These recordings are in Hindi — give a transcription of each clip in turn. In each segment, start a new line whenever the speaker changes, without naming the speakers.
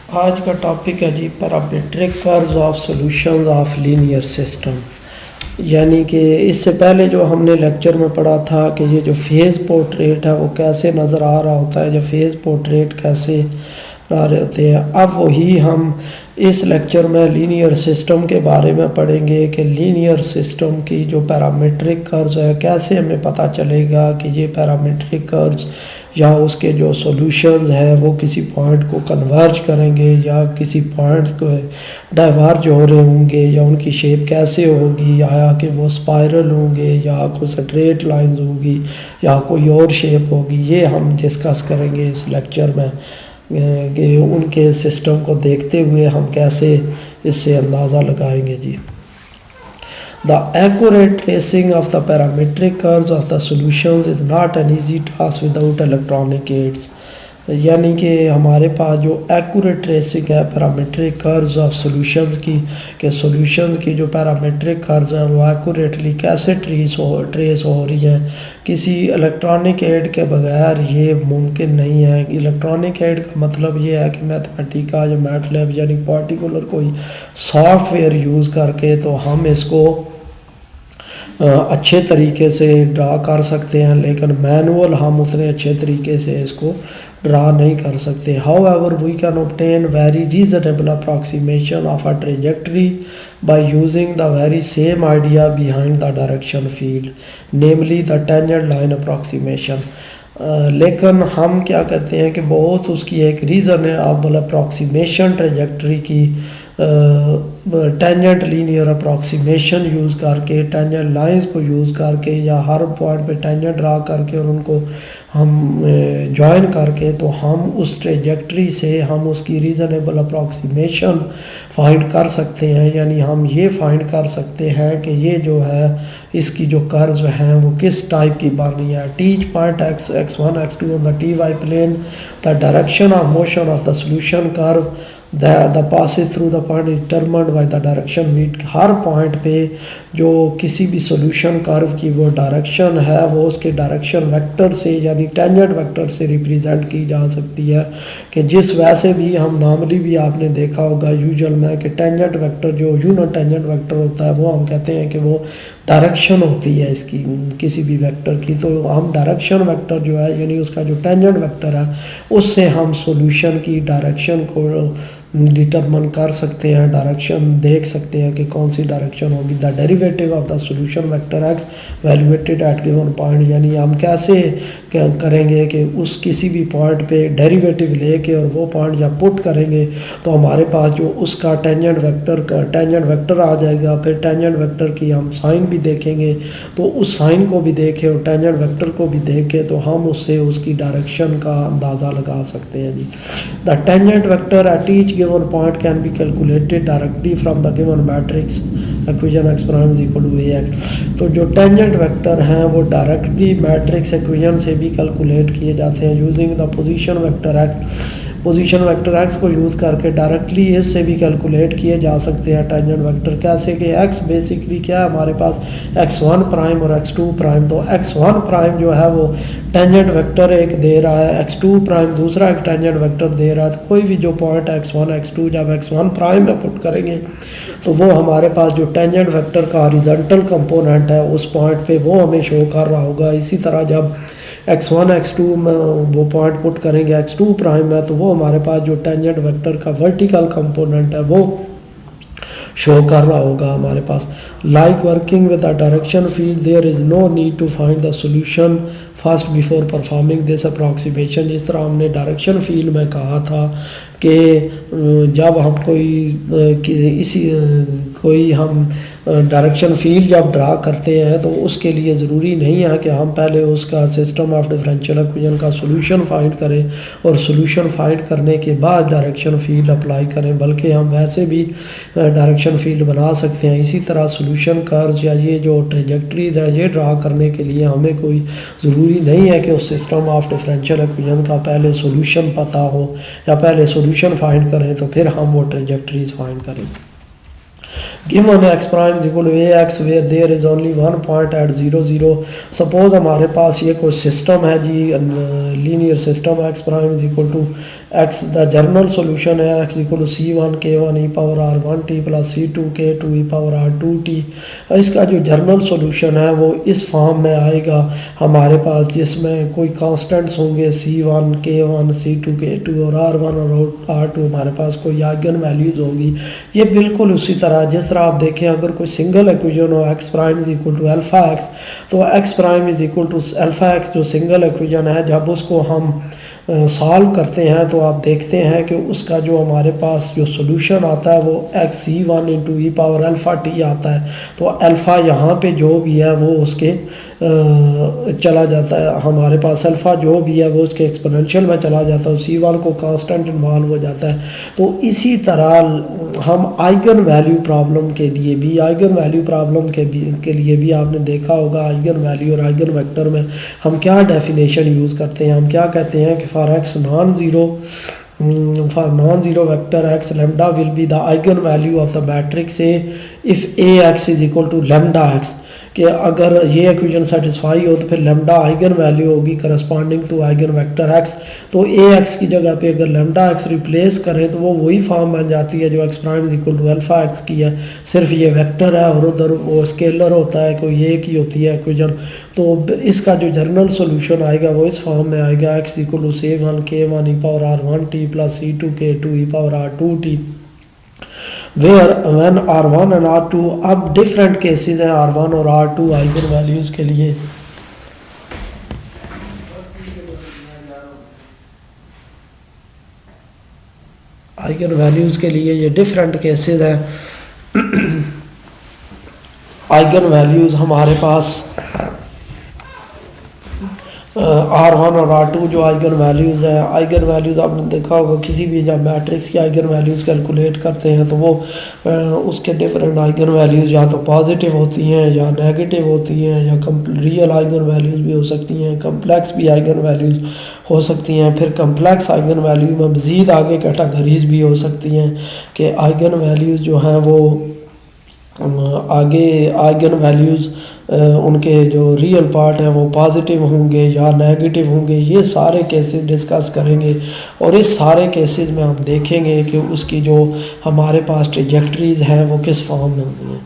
आज का टॉपिक है जी parametric curves of solutions of linear system. यानी कि इससे पहले जो हमने लेक्चर में पढ़ा था कि ये जो फेज़ पोर्ट्रेट है वो कैसे नज़र आ रहा होता है, जो फेज़ पोर्ट्रेट कैसे आ रहे होते हैं। अब वही हम इस लेक्चर में लीनियर सिस्टम के बारे में पढ़ेंगे कि लीनियर सिस्टम की जो पैरामीट्रिक कर्व्स है कैसे हमें पता चलेगा कि ये पैरामीट्रिक कर्व्स या उसके जो सॉल्यूशंस हैं वो किसी पॉइंट को कन्वर्ज करेंगे या किसी पॉइंट को डाइवर्ज हो रहे होंगे, या उनकी शेप कैसे होगी, या कि वो स्पाइरल होंगे या कोई स्ट्रेट लाइंस होगी या कोई और शेप होगी। ये हम डिस्कस करेंगे इस लेक्चर में कि उनके सिस्टम को देखते हुए हम कैसे इससे अंदाज़ा लगाएंगे जी। The accurate tracing of the parametric curves of the solutions is not an easy task without electronic aids। यानी कि हमारे पास जो एक्यूरेट ट्रेसिंग है पैरामीट्रिक कर्व्स ऑफ सॉल्यूशंस की, के सॉल्यूशंस की जो पैरामीट्रिक कर्व्स हैं वो एक्यूरेटली कैसे ट्रेस हो रही है, किसी इलेक्ट्रॉनिक एड के बगैर ये मुमकिन नहीं है। इलेक्ट्रॉनिक एड का मतलब ये है कि मैथमेटिका या मैटलैब यानी पार्टिकुलर कोई सॉफ्टवेयर यूज़ करके तो हम इसको अच्छे तरीके से ड्रा कर सकते हैं, लेकिन मैनुअल हम उतने अच्छे तरीके से इसको ड्रा नहीं कर सकते। However we can obtain very reasonable approximation of a trajectory by using the very same idea behind the direction field, namely the tangent line approximation. लेकिन हम क्या कहते हैं कि बहुत उसकी एक रीज़नेबल अप्रॉक्सीमेशन ट्रेजेक्ट्री की टेंजेंट लीनियर अप्रॉक्सीमेशन यूज़ करके, टेंजेंट लाइंस को यूज़ करके या हर पॉइंट पे टेंजेंट ड्रा करके और उनको हम जॉइन करके तो हम उस ट्रेजेक्ट्री से हम उसकी रीज़नेबल अप्रॉक्सीमेशन फाइंड कर सकते हैं। यानी हम ये फाइंड कर सकते हैं कि ये जो है इसकी जो कर्व्स हैं वो किस टाइप की बन रही है। Each point x x1 x2 on the T Y plane, the direction of motion of the solution curve the passes through the point determined by the direction meet. हर पॉइंट पे जो किसी भी सॉल्यूशन कर्व की वो डायरेक्शन है वो उसके डायरेक्शन वेक्टर से यानी टेंजेंट वेक्टर से रिप्रेजेंट की जा सकती है। कि जिस वैसे भी हम नॉर्मली भी आपने देखा होगा यूजुअल में कि टेंजेंट वेक्टर जो यूनिट टेंजेंट वेक्टर होता है वो हम कहते हैं कि वो डायरेक्शन होती है इसकी किसी भी वेक्टर की। तो हम डायरेक्शन वेक्टर जो है यानी उसका जो टेंजेंट वेक्टर है उससे हम सॉल्यूशन की डायरेक्शन को डिटरमिन कर सकते हैं, डायरेक्शन देख सकते हैं कि कौन सी डायरेक्शन होगी। The derivative of the solution vector x evaluated at given point, यानी हम कैसे करेंगे कि उस किसी भी पॉइंट पे डेरिवेटिव लेके और वो पॉइंट जब पुट करेंगे तो हमारे पास जो उसका टेंजेंट वेक्टर आ जाएगा। फिर टेंजेंट वेक्टर की हम साइन भी देखेंगे तो उस साइन को भी देखें और टेंजेंट वेक्टर को भी देखें तो हम उससे उसकी डायरेक्शन का अंदाज़ा लगा सकते हैं जी। The tangent vector at each given point can be calculated directly from the given matrix equation x prime is equal to ax। तो जो टेंजेंट वेक्टर हैं वो डायरेक्टली मैट्रिक्स इक्वेशन से भी कैलकुलेट किए जाते हैं using the position vector x. Position vector x को यूज़ करके डायरेक्टली इससे भी कैलकुलेट किए जा सकते हैं टेंजेंट वेक्टर। कैसे कि एक्स बेसिकली क्या है हमारे पास x1 प्राइम और x2 प्राइम। तो x1 प्राइम जो है वो टेंजेंट वेक्टर एक दे रहा है, x2 प्राइम दूसरा एक टेंजेंट वेक्टर दे रहा है। तो कोई भी जो पॉइंट x1 x2 जब x1 प्राइम में पुट करेंगे तो वो हमारे पास जो टेंजेंट वेक्टर का हॉरिजॉन्टल कंपोनेंट है उस पॉइंट पे वो हमें शो कर रहा होगा। इसी तरह जब x1 x2 में वो पॉइंट पुट करेंगे x2 प्राइम में तो वो हमारे पास जो टेंजेंट वेक्टर का वर्टिकल कंपोनेंट है वो शो कर रहा होगा हमारे पास। Like working with the direction field there is no need to find the solution first before performing this approximation. जिस तरह हमने डायरेक्शन फील्ड में कहा था कि जब हम कोई हम डायरेक्शन फील्ड जब ड्रा करते हैं तो उसके लिए ज़रूरी नहीं है कि हम पहले उसका सिस्टम ऑफ डिफरेंशियल इक्वेशन का सॉल्यूशन फाइंड करें और सॉल्यूशन फाइंड करने के बाद डायरेक्शन फील्ड अप्लाई करें, बल्कि हम वैसे भी डायरेक्शन फील्ड बना सकते हैं। इसी तरह सॉल्यूशन कर्व्स या ये जो ट्रेजेक्ट्रीज है ये ड्रा करने के लिए हमें कोई ज़रूरी नहीं है कि उस सिस्टम ऑफ डिफरेंशियल इक्वेशन का पहले सॉल्यूशन पता हो या पहले सॉल्यूशन फाइंड करें तो फिर हम वो ट्रेजेक्ट्रीज फाइंड करें। given x prime is equal to ax where there is only one point at 0 0. Suppose हमारे पास ये कोई सिस्टम है जी, linear system, x prime is equal to x, the general solution है x equal to c1 k1 e power r1t plus c2 k2 e power r2t। इसका जो जनरल सॉल्यूशन है वो इस फॉर्म में आएगा हमारे पास, जिसमें कोई कांस्टेंट्स होंगे c1 k1 c2 k2 और r1 और r2 हमारे पास कोई आइगन वैल्यूज़ होगी। ये बिल्कुल उसी तरह जिस तरह आप देखें, अगर कोई सिंगल इक्वेशन हो x prime is equal to alpha x, तो x prime is equal to alpha x जो सिंगल इक्वेशन है, जब उसको हम सॉल्व करते हैं तो आप देखते हैं कि उसका जो हमारे पास जो सोल्यूशन आता है वो एक्स सी वन इंटू ई पावर अल्फ़ा टी आता है। तो अल्फ़ा यहाँ पे जो भी है वो उसके चला जाता है, हमारे पास अल्फ़ा जो भी है वो उसके एक्सपोनेंशियल में चला जाता है, सी वन को कांस्टेंट इन्वॉल्व हो जाता है। तो इसी तरह हम आइगन वैल्यू प्रॉब्लम के लिए भी, आइगन वैल्यू प्रॉब्लम के लिए भी आपने देखा होगा आइगन वैल्यू और आइगन वेक्टर में हम क्या डेफिनेशन यूज़ करते हैं। हम क्या कहते हैं कि for x non-zero vector x lambda will be the eigenvalue of the matrix A if ax is equal to lambda x, कि अगर ये इक्वेशन सेटिस्फाई हो तो फिर लैम्डा आइगन वैल्यू होगी corresponding to eigenvector x। तो ax की जगह पे अगर लैम्डा x रिप्लेस करें तो वो वही फॉर्म बन जाती है जो x prime equal to alpha x की है, सिर्फ ये वेक्टर है और उधर वो स्केलर होता है, कोई एक ही होती है इक्वेशन। तो इसका जो जनरल सॉल्यूशन आएगा वो इस फॉर्म में आएगा x equal to c1 k1 e power r1t plus c2 k2 e power r2t, where one r1 and r2, अब डिफरेंट केसेस हैं r1 और r2 आइगन वैल्यूज़ के लिए। आइगन वैल्यूज़ के लिए ये डिफरेंट केसेस हैं। आइगन वैल्यूज़ हमारे पास R1 और R2 जो आइगन वैल्यूज़ हैं, आइगन वैल्यूज़ आपने देखा होगा किसी भी जब मैट्रिक्स की आइगन वैल्यूज़ कैलकुलेट करते हैं तो वो उसके डिफरेंट आइगन वैल्यूज़ या तो पॉजिटिव होती हैं या नेगेटिव होती हैं, या रियल आइगन वैल्यूज़ भी हो सकती हैं, कम्प्लेक्स भी आइगन वैल्यूज़ हो सकती हैं। फिर कम्प्लेक्स आइगन वैल्यू में मज़ीद आगे कैटेगरीज़ भी हो सकती हैं कि आइगन वैल्यूज़ जो हैं वो आगे आइगन वैल्यूज़ उनके जो रियल पार्ट हैं वो पॉजिटिव होंगे या नेगेटिव होंगे। ये सारे केसेस डिस्कस करेंगे और इस सारे केसेस में हम देखेंगे कि उसकी जो हमारे पास ट्रेजेक्टरीज हैं वो किस फॉर्म में होती हैं।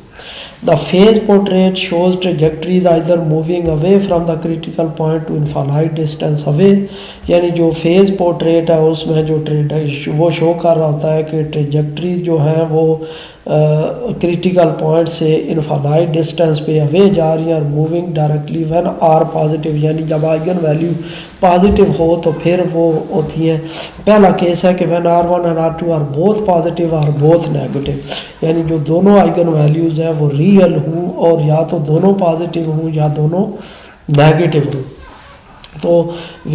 The phase portrait shows trajectories either moving away from the critical point two infinite distance away, यानी जो फेज पोर्ट्रेट है उसमें जो वो शो कर रहा होता है कि ट्रेजेक्टरीज जो हैं वो क्रिटिकल पॉइंट से इनफाइनाइट डिस्टेंस पे अवे जा रही हैं और moving directly when are positive, यानी जब आइगन वैल्यू पॉजिटिव हो तो फिर वो होती हैं। पहला केस है कि when r1 and r2 are both positive और बोथ नेगेटिव, यानी जो दोनों आइगन वैल्यूज़ हैं वो रियल हों और या तो दोनों पॉजिटिव हों या दोनों नेगेटिव हों। तो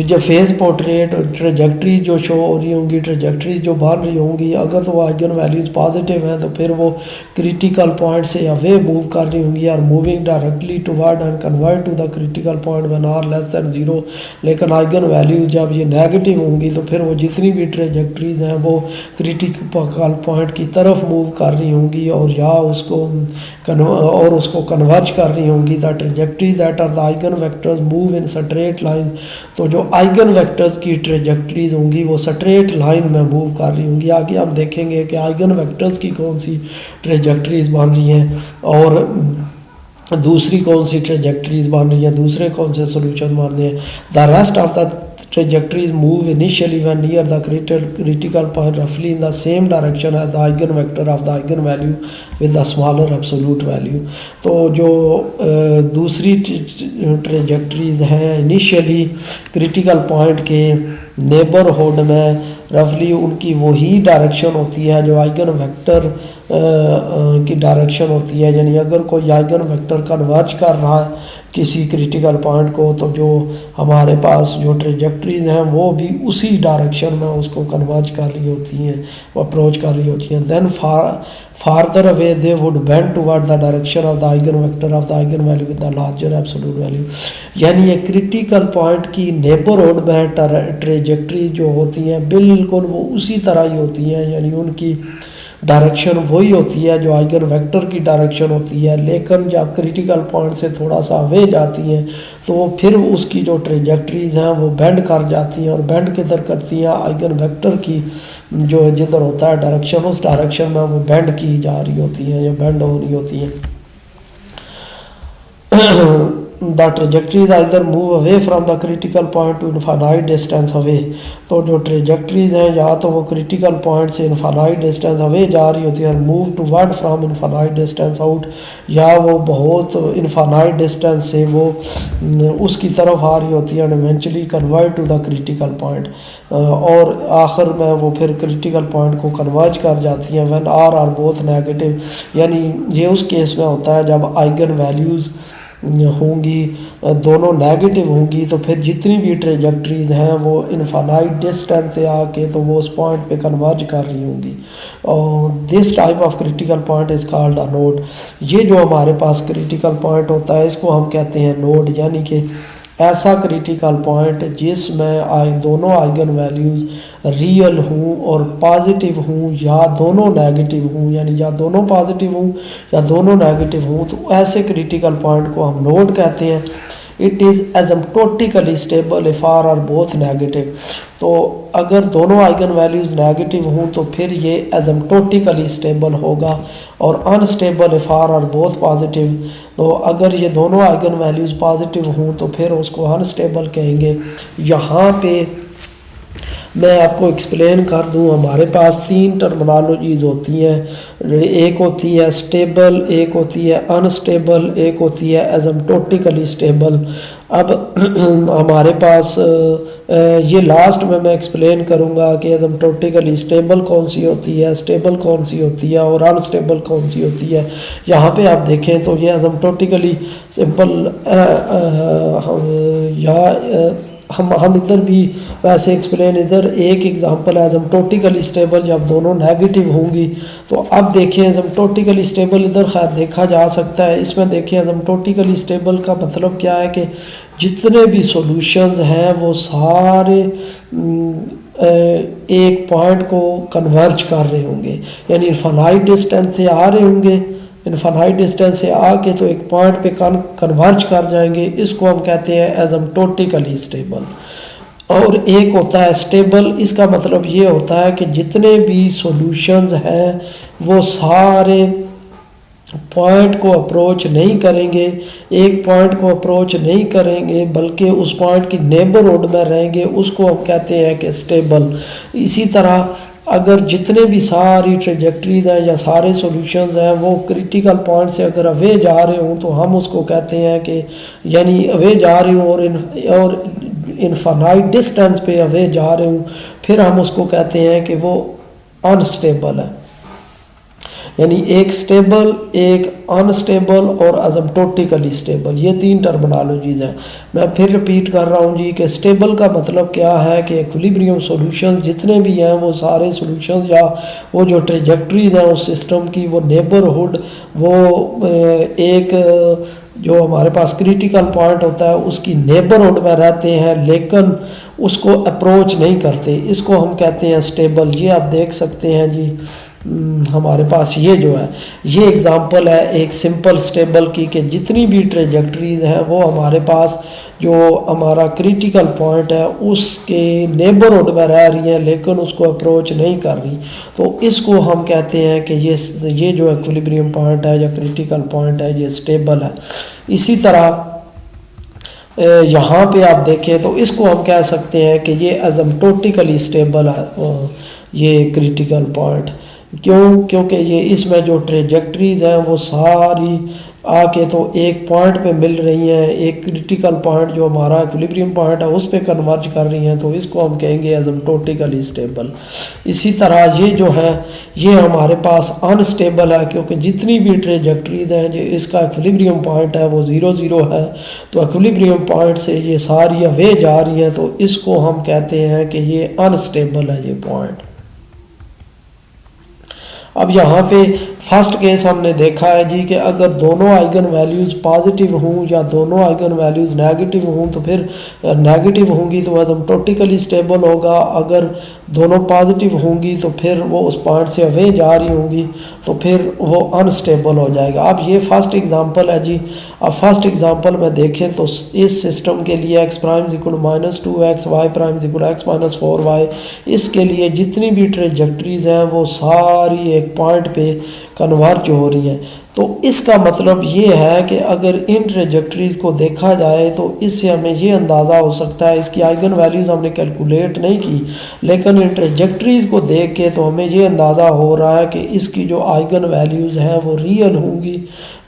जो फेज पोर्ट्रेट ट्रेजेक्टरी जो शो हो रही होंगी, ट्रेजेक्टरी जो बन रही होंगी, अगर तो आइगन वैल्यूज़ पॉजिटिव हैं तो फिर वो क्रिटिकल पॉइंट से अवे मूव कर रही होंगी और moving directly toward and convert to the critical point when are less than 0। लेकिन आइगन वैल्यूज़ जब ये नेगेटिव होंगी तो फिर वो जितनी भी ट्रेजेक्टरीज हैं वो क्रिटिकल पॉइंट की तरफ मूव कर रही होंगी और या उसको कन्वर्ज कर रही होंगी। The trajectories that are the eigenvectors move in straight line, तो जो आइगन वेक्टर्स की ट्रेजेक्टरीज होंगी वो स्ट्रेट लाइन में मूव कर रही होंगी। आगे हम देखेंगे कि आइगन वेक्टर्स की कौन सी ट्रेजेक्टरीज बन रही हैं और दूसरी कौन सी ट्रेजेक्टरीज बन रही हैं, दूसरे कौन से सोल्यूशन बन रहे हैं। The rest of the trajectories move initially when near the critical point roughly in the same direction as the eigenvector of the eigenvalue with the smaller absolute value। तो जो दूसरी ट्रेजेक्टरीज हैं इनिशियली क्रिटिकल पॉइंट के नेबरहुड में रफली उनकी वही डायरेक्शन होती है जो आइगन वेक्टर की डायरेक्शन होती है, यानी अगर कोई आइगन वेक्टर कन्वर्ज कर रहा है किसी क्रिटिकल पॉइंट को तो जो हमारे पास जो ट्रेजेक्टरीज हैं वो भी उसी डायरेक्शन में उसको कन्वर्ज कर रही होती हैं, अप्रोच कर रही होती हैं। Then farther away they would bend toward the direction of the eigenvector of the eigenvalue with the larger absolute value, यानी ये क्रिटिकल पॉइंट की नेबरहुड में ट्रेजेक्टरी जो होती हैं बिल्कुल वो उसी तरह ही होती हैं, यानी उनकी डायरेक्शन वही होती है जो आइगन वेक्टर की डायरेक्शन होती है, लेकिन जब क्रिटिकल पॉइंट से थोड़ा सा अवे जाती हैं तो फिर उसकी जो ट्रेजेक्ट्रीज हैं वो बेंड कर जाती हैं, और बेंड किधर करती हैं, आइगन वेक्टर की जो जिधर होता है डायरेक्शन, उस डायरेक्शन में वो बेंड की जा रही होती हैं या बेंड हो रही होती हैं। The trajectories either move away from the critical point to infinite distance away। तो जो ट्रेजेक्ट्रीज हैं या तो वो क्रिटिकल पॉइंट से इनफानाइट डिस्टेंस अवे जा रही होती है, move toward from infinite distance out, या वो बहुत इनफानाइट डिस्टेंस से वो उसकी तरफ आ रही होती है, and eventually convert to the critical point, और आखिर में वो फिर क्रिटिकल पॉइंट को कन्वर्ज कर जाती हैं। व्हेन आर बोथ नेगेटिव, यानी ये उस केस में होता है जब आइगन वैल्यूज़ होंगी दोनों नेगेटिव होंगी, तो फिर जितनी भी ट्रेजेक्ट्रीज हैं वो इनफानाइट डिस्टेंस से आके तो वो उस पॉइंट पे कन्वर्ज कर रही होंगी। और this type of critical point is called a node. ये जो हमारे पास क्रिटिकल पॉइंट होता है इसको हम कहते हैं नोड, यानी कि ऐसा क्रिटिकल पॉइंट जिसमें दोनों आइगन वैल्यूज़ रियल हूँ और पॉजिटिव हूँ या दोनों नेगेटिव हूँ, यानी या दोनों पॉजिटिव हूँ या दोनों नेगेटिव हूँ, तो ऐसे क्रिटिकल पॉइंट को हम नोड कहते हैं। It is asymptotically stable if r are both negative. तो अगर दोनों आइगन वैल्यूज़ नेगेटिव हों तो फिर ये एसिम्प्टोटिकली स्टेबल होगा, और unstable if are both positive. तो अगर ये दोनों आइगन वैल्यूज़ पॉजिटिव हों तो फिर उसको अनस्टेबल कहेंगे। यहाँ पे मैं आपको एक्सप्लेन कर दूं, हमारे पास 3 टर्मिनोलॉजीज होती हैं। एक होती है स्टेबल, एक होती है अनस्टेबल, एक होती है एसिम्प्टोटिकली स्टेबल। अब हमारे पास ये लास्ट में मैं एक्सप्लेन करूंगा कि एसिम्प्टोटिकली स्टेबल कौन सी होती है, स्टेबल कौन सी होती है और अनस्टेबल कौन सी होती है। यहाँ पे आप देखें तो ये एसिम्प्टोटिकली सिंपल या हम इधर भी वैसे एक्सप्लेन, इधर एक एग्जांपल है एसिम्प्टोटिकली स्टेबल जब दोनों नेगेटिव होंगी। तो अब देखें एसिम्प्टोटिकली स्टेबल इधर खैर देखा जा सकता है, इसमें देखें एसिम्प्टोटिकली स्टेबल का मतलब क्या है कि जितने भी सॉल्यूशंस हैं वो सारे एक पॉइंट को कन्वर्ज कर रहे होंगे, यानी इनफाइनाइट डिस्टेंस से आ रहे होंगे, इनफाइनाइट डिस्टेंस से आके तो एक पॉइंट पे कन्वर्ज कर जाएंगे। इसको हम कहते हैं एसिम्प्टोटिकली स्टेबल। और एक होता है स्टेबल, इसका मतलब ये होता है कि जितने भी सॉल्यूशंस हैं वो सारे पॉइंट को अप्रोच नहीं करेंगे, एक पॉइंट को अप्रोच नहीं करेंगे बल्कि उस पॉइंट की नेबरहुड में रहेंगे, उसको हम कहते हैं कि स्टेबल। इसी तरह अगर जितने भी सारी ट्रेजेक्ट्रीज हैं या सारे सॉल्यूशंस हैं वो क्रिटिकल पॉइंट से अगर अवे जा रहे हों तो हम उसको कहते हैं कि यानी अवे जा रहे हों और इनफाइनाइट डिस्टेंस पे अवे जा रहे हों, फिर हम उसको कहते हैं कि वो अनस्टेबल है। यानी एक स्टेबल, एक अनस्टेबल और एसिम्प्टोटिकली स्टेबल, ये 3 टर्मिनोलॉजीज हैं। मैं फिर रिपीट कर रहा हूँ जी कि स्टेबल का मतलब क्या है कि इक्विलिब्रियम सॉल्यूशंस जितने भी हैं वो सारे सॉल्यूशंस या वो जो ट्रेजेक्ट्रीज हैं उस सिस्टम की, वो नेबरहुड, वो एक जो हमारे पास क्रिटिकल पॉइंट होता है उसकी नेबरहुड में रहते हैं लेकिन उसको अप्रोच नहीं करते, इसको हम कहते हैं स्टेबल। ये आप देख सकते हैं जी हमारे पास ये जो है ये एग्जांपल है एक सिंपल स्टेबल की कि जितनी भी ट्रेजेक्ट्रीज हैं वो हमारे पास जो हमारा क्रिटिकल पॉइंट है उसके नेबरहुड में रह रही हैं लेकिन उसको अप्रोच नहीं कर रही, तो इसको हम कहते हैं कि ये जो इक्विलिब्रियम पॉइंट है या क्रिटिकल पॉइंट है ये स्टेबल है। इसी तरह यहाँ पे आप देखें तो इसको हम कह सकते हैं कि ये एसिम्प्टोटिकली स्टेबल है ये क्रिटिकल पॉइंट। क्यों? क्योंकि ये इसमें जो ट्रेजेक्ट्रीज हैं वो सारी आके तो एक पॉइंट पे मिल रही हैं, एक क्रिटिकल पॉइंट जो हमारा इक्विलिब्रियम पॉइंट है उस पे कन्वर्ज कर रही हैं, तो इसको हम कहेंगे एसिम्प्टोटिकली स्टेबल। इसी तरह ये जो है ये हमारे पास अनस्टेबल है क्योंकि जितनी भी ट्रेजेक्ट्रीज हैं जो इसका इक्विलिब्रियम पॉइंट है वो 0 0 है, तो इक्विलिब्रियम पॉइंट से ये सारी अवे जा रही हैं, तो इसको हम कहते हैं कि ये अनस्टेबल है ये पॉइंट। अब यहाँ पे फर्स्ट केस हमने देखा है जी कि अगर दोनों आइगन वैल्यूज़ पॉजिटिव हों या दोनों आइगन वैल्यूज़ नेगेटिव हों तो फिर नेगेटिव होंगी तो एसिम्प्टोटिकली स्टेबल होगा, अगर दोनों पॉजिटिव होंगी तो फिर वो उस पॉइंट से अवे जा रही होंगी तो फिर वो अनस्टेबल हो जाएगा। अब ये फर्स्ट एग्जांपल है जी। अब फर्स्ट एग्जांपल में देखें तो इस सिस्टम के लिए x prime equal -2x, Y prime equal x - 4y, इसके लिए जितनी भी ट्रेजेक्ट्रीज हैं वो सारी एक पॉइंट पे कन्वर्ज हो रही हैं। तो इसका मतलब ये है कि अगर इन ट्रेजेक्ट्रीज को देखा जाए तो इससे हमें ये अंदाज़ा हो सकता है, इसकी आइगन वैल्यूज़ हमने कैलकुलेट नहीं की लेकिन इन ट्रेजेक्ट्रीज को देख के तो हमें ये अंदाज़ा हो रहा है कि इसकी जो आइगन वैल्यूज़ हैं वो रियल होंगी,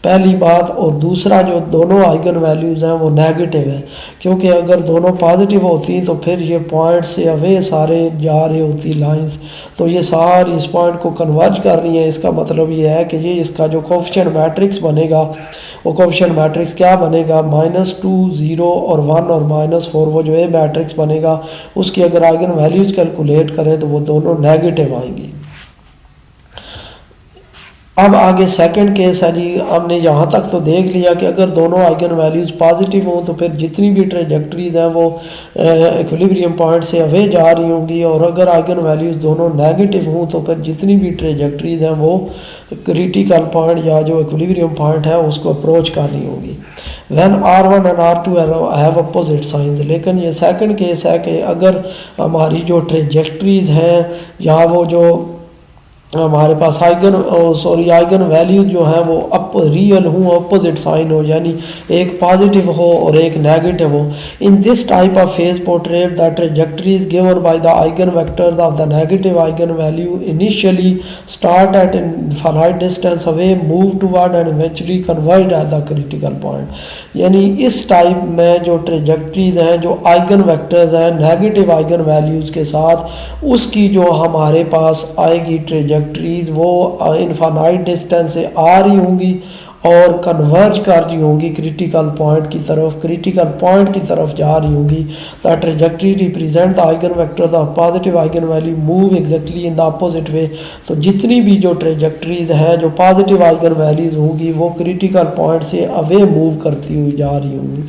पहली बात। और दूसरा, जो दोनों आइगन वैल्यूज़ हैं वो नेगेटिव है, क्योंकि अगर दोनों पॉजिटिव होती तो फिर ये पॉइंट से अवे सारे जा रही होती लाइंस, तो ये सारी इस पॉइंट को कन्वर्ज कर रही हैं। इसका मतलब ये है कि ये इसका जो कोफिशिएंट मैट्रिक्स बनेगा वो कोफिशिएंट मैट्रिक्स क्या बनेगा, -2, 0 और 1 और -4, वो जो ए मैट्रिक्स बनेगा उसकी अगर आइगन वैल्यूज़ कैलकुलेट करें तो वो दोनों नेगेटिव आएंगी। अब आगे सेकंड केस है जी। हमने यहाँ तक तो देख लिया कि अगर दोनों आइगन वैल्यूज़ पॉजिटिव हों तो फिर जितनी भी ट्रेजेक्ट्रीज हैं वो इक्विलिब्रियम पॉइंट से अवे जा रही होंगी, और अगर आइगन वैल्यूज़ दोनों नेगेटिव हों तो फिर जितनी भी ट्रेजेक्ट्रीज हैं वो क्रिटिकल पॉइंट या जो इक्विलिब्रियम पॉइंट है उसको अप्रोच कर रही होंगी। When R1 and R2 have opposite signs. लेकिन ये सेकंड केस है कि अगर हमारी जो ट्रेजेक्ट्रीज हैं या वो जो हमारे पास आइगन वैल्यू जो है वो रियल हो, अपोजिट साइन हो, यानी एक पॉजिटिव हो और एक नेगेटिव हो। In this type of phase portrait the trajectory is given by the eigen vectors of the negative eigen value initially start at infinite distance away, move toward and eventually converge eight the critical point. यानी इस टाइप में जो ट्रेजेक्टरीज हैं, जो आइगन वेक्टर्स हैं नेगेटिव आइगन वैल्यूज़ के साथ, उसकी जो हमारे पास आएगी ट्रेजेक्टरीज वो इनफाइनाइट डिस्टेंस से आ रही होंगी और कन्वर्ज कर रही होंगी क्रिटिकल पॉइंट की तरफ, क्रिटिकल पॉइंट की तरफ जा रही होंगी। The trajectory represent the eigen vector the positive eigen value move exactly in the opposite way. तो जितनी भी जो ट्रेजेक्टरीज हैं जो पॉजिटिव आइगन वैल्यूज होंगी वो क्रिटिकल पॉइंट से अवे मूव करती हुई जा रही होंगी,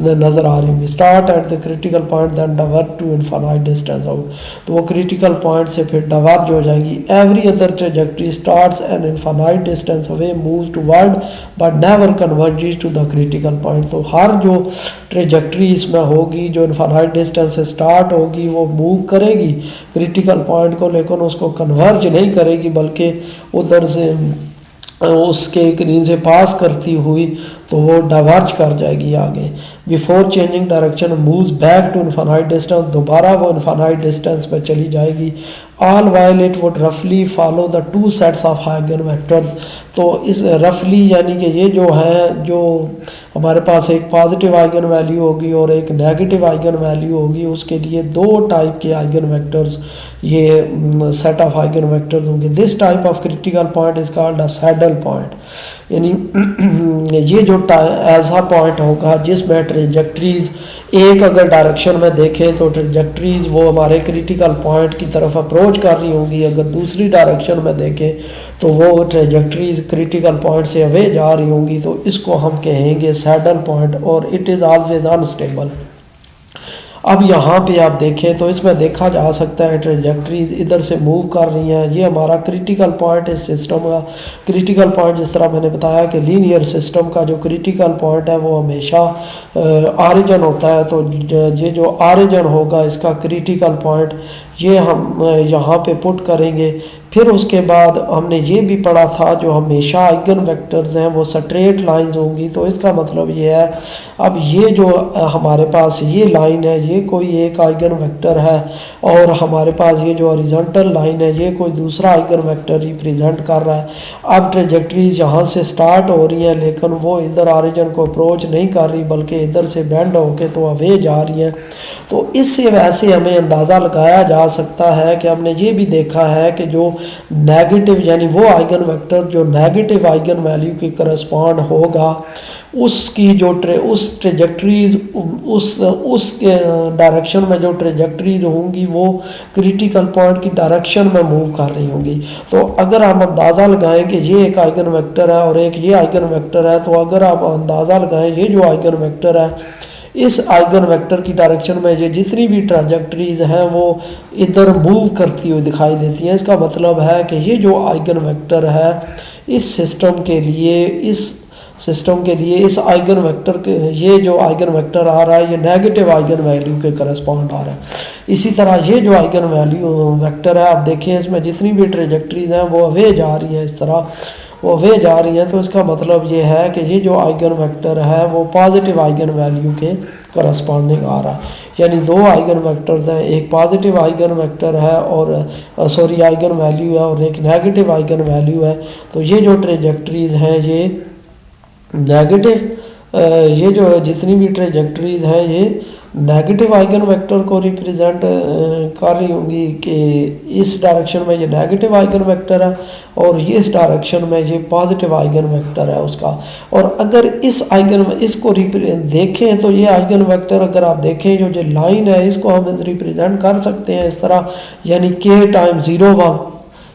नज़र आ रही होंगी। Start at the critical point then divert to infinite distance out, तो वो क्रिटिकल पॉइंट से फिर डाइवर्ज हो जाएगी। Every other trajectory starts an infinite distance away move toward but never converges to the critical point. तो हर जो ट्रेजेक्टरी इसमें होगी जो इनफाइनाइट डिस्टेंस से स्टार्ट होगी वो मूव करेगी क्रिटिकल पॉइंट को, लेकिन उसको कन्वर्ज नहीं करेगी बल्कि उधर से उसके करीब से पास करती हुई तो वो डाइवर्ज कर जाएगी आगे। Before changing direction moves back to infinite distance, दोबारा वो इनफाइनाइट डिस्टेंस पर चली जाएगी। ऑल वाइल इट वुड रफली follow the two sets of eigen vectors. तो इस रफली यानी कि ये जो है, जो हमारे पास एक पॉजिटिव आइगन वैल्यू होगी और एक नेगेटिव आइगन वैल्यू होगी, उसके लिए दो टाइप के आइगन वेक्टर्स, ये सेट ऑफ आइगन वेक्टर्स होंगे। This type of critical point is called a saddle point. यानी ये जो ऐसा पॉइंट होगा जिसमें ट्रेजेक्टरीज एक अगर डायरेक्शन में देखें तो ट्रेजेक्टरीज वो हमारे क्रिटिकल पॉइंट की तरफ अप्रोच कर रही होंगी, अगर दूसरी डायरेक्शन में देखें तो वो ट्रेजेक्टरीज क्रिटिकल पॉइंट से अवे जा रही होंगी, तो इसको हम कहेंगे सैडल पॉइंट, और इट इज़ ऑलवेज अनस्टेबल। अब यहाँ पे आप देखें तो इसमें देखा जा सकता है ट्रेजेक्टरीज इधर से मूव कर रही हैं। ये हमारा क्रिटिकल पॉइंट है सिस्टम का। क्रिटिकल पॉइंट जिस तरह मैंने बताया कि लीनियर सिस्टम का जो क्रिटिकल पॉइंट है वो हमेशा ऑरिजिन होता है। तो ये जो ऑरिजिन होगा इसका क्रिटिकल पॉइंट ये हम यहाँ पे पुट करेंगे। फिर उसके बाद हमने ये भी पढ़ा था जो हमेशा आइगन वेक्टर्स हैं वो स्ट्रेट लाइंस होंगी। तो इसका मतलब ये है, अब ये जो हमारे पास ये लाइन है ये कोई एक आइगन वेक्टर है, और हमारे पास ये जो हॉरिजॉन्टल लाइन है ये कोई दूसरा आइगन वेक्टर रिप्रेजेंट कर रहा है। अब ट्रेजेक्टरीज यहाँ से स्टार्ट हो रही हैं लेकिन वो इधर ऑरिजिन को अप्रोच नहीं कर रही बल्कि इधर से बेंड होके तो अवे जा रही हैं। तो इससे वैसे हमें अंदाज़ा लगाया जा सकता है कि हमने ये भी देखा है कि जो नेगेटिव यानी वो आइगन वेक्टर जो नेगेटिव आइगन वैल्यू के करस्पॉन्ड होगा, उसकी जो उस ट्रेजेक्ट्रीज उस डायरेक्शन में जो ट्रेजेक्ट्रीज होंगी वो क्रिटिकल पॉइंट की डायरेक्शन में मूव कर रही होंगी। तो अगर हम अंदाज़ा लगाएं कि ये एक आइगन वेक्टर है और एक ये आइगन वेक्टर है, तो अगर आप अंदाज़ा लगाएं ये जो आइगन वेक्टर है, इस आइगन वेक्टर की डायरेक्शन में ये जितनी भी ट्राजेक्टरीज हैं वो इधर मूव करती हुई दिखाई देती हैं। इसका मतलब है कि ये जो आइगन वेक्टर है इस सिस्टम के लिए इस आइगन वेक्टर के ये जो आइगन वेक्टर आ रहा है ये नेगेटिव आइगन वैल्यू के करस्पॉन्ड आ रहा है। इसी तरह ये जो आइगन वैल्यू वेक्टर है, आप देखें इसमें जितनी भी ट्रेजेक्टरीज हैं वो अवे जा रही हैं, इस तरह वो अवे जा रही हैं। तो इसका मतलब ये है कि ये जो आइगन वेक्टर है वो पॉजिटिव आइगन वैल्यू के करस्पॉन्डिंग आ रहा है। यानी दो आइगन वेक्टर्स हैं, एक पॉजिटिव आइगन वेक्टर है और आइगन वैल्यू है और एक नेगेटिव आइगन वैल्यू है। तो ये जो ट्रेजेक्टरीज हैं ये नेगेटिव ये जो जितनी भी ट्रेजेक्टरीज हैं ये नेगेटिव आइगन वेक्टर को रिप्रेजेंट कर रही होंगी कि इस डायरेक्शन में ये नेगेटिव आइगन वेक्टर है और ये इस डायरेक्शन में ये पॉजिटिव आइगन वेक्टर है उसका। और अगर इस आइगन इसको देखें तो ये आइगन वेक्टर अगर आप देखें जो लाइन है इसको हम रिप्रेजेंट कर सकते हैं इस तरह, यानी k टाइम 0 1,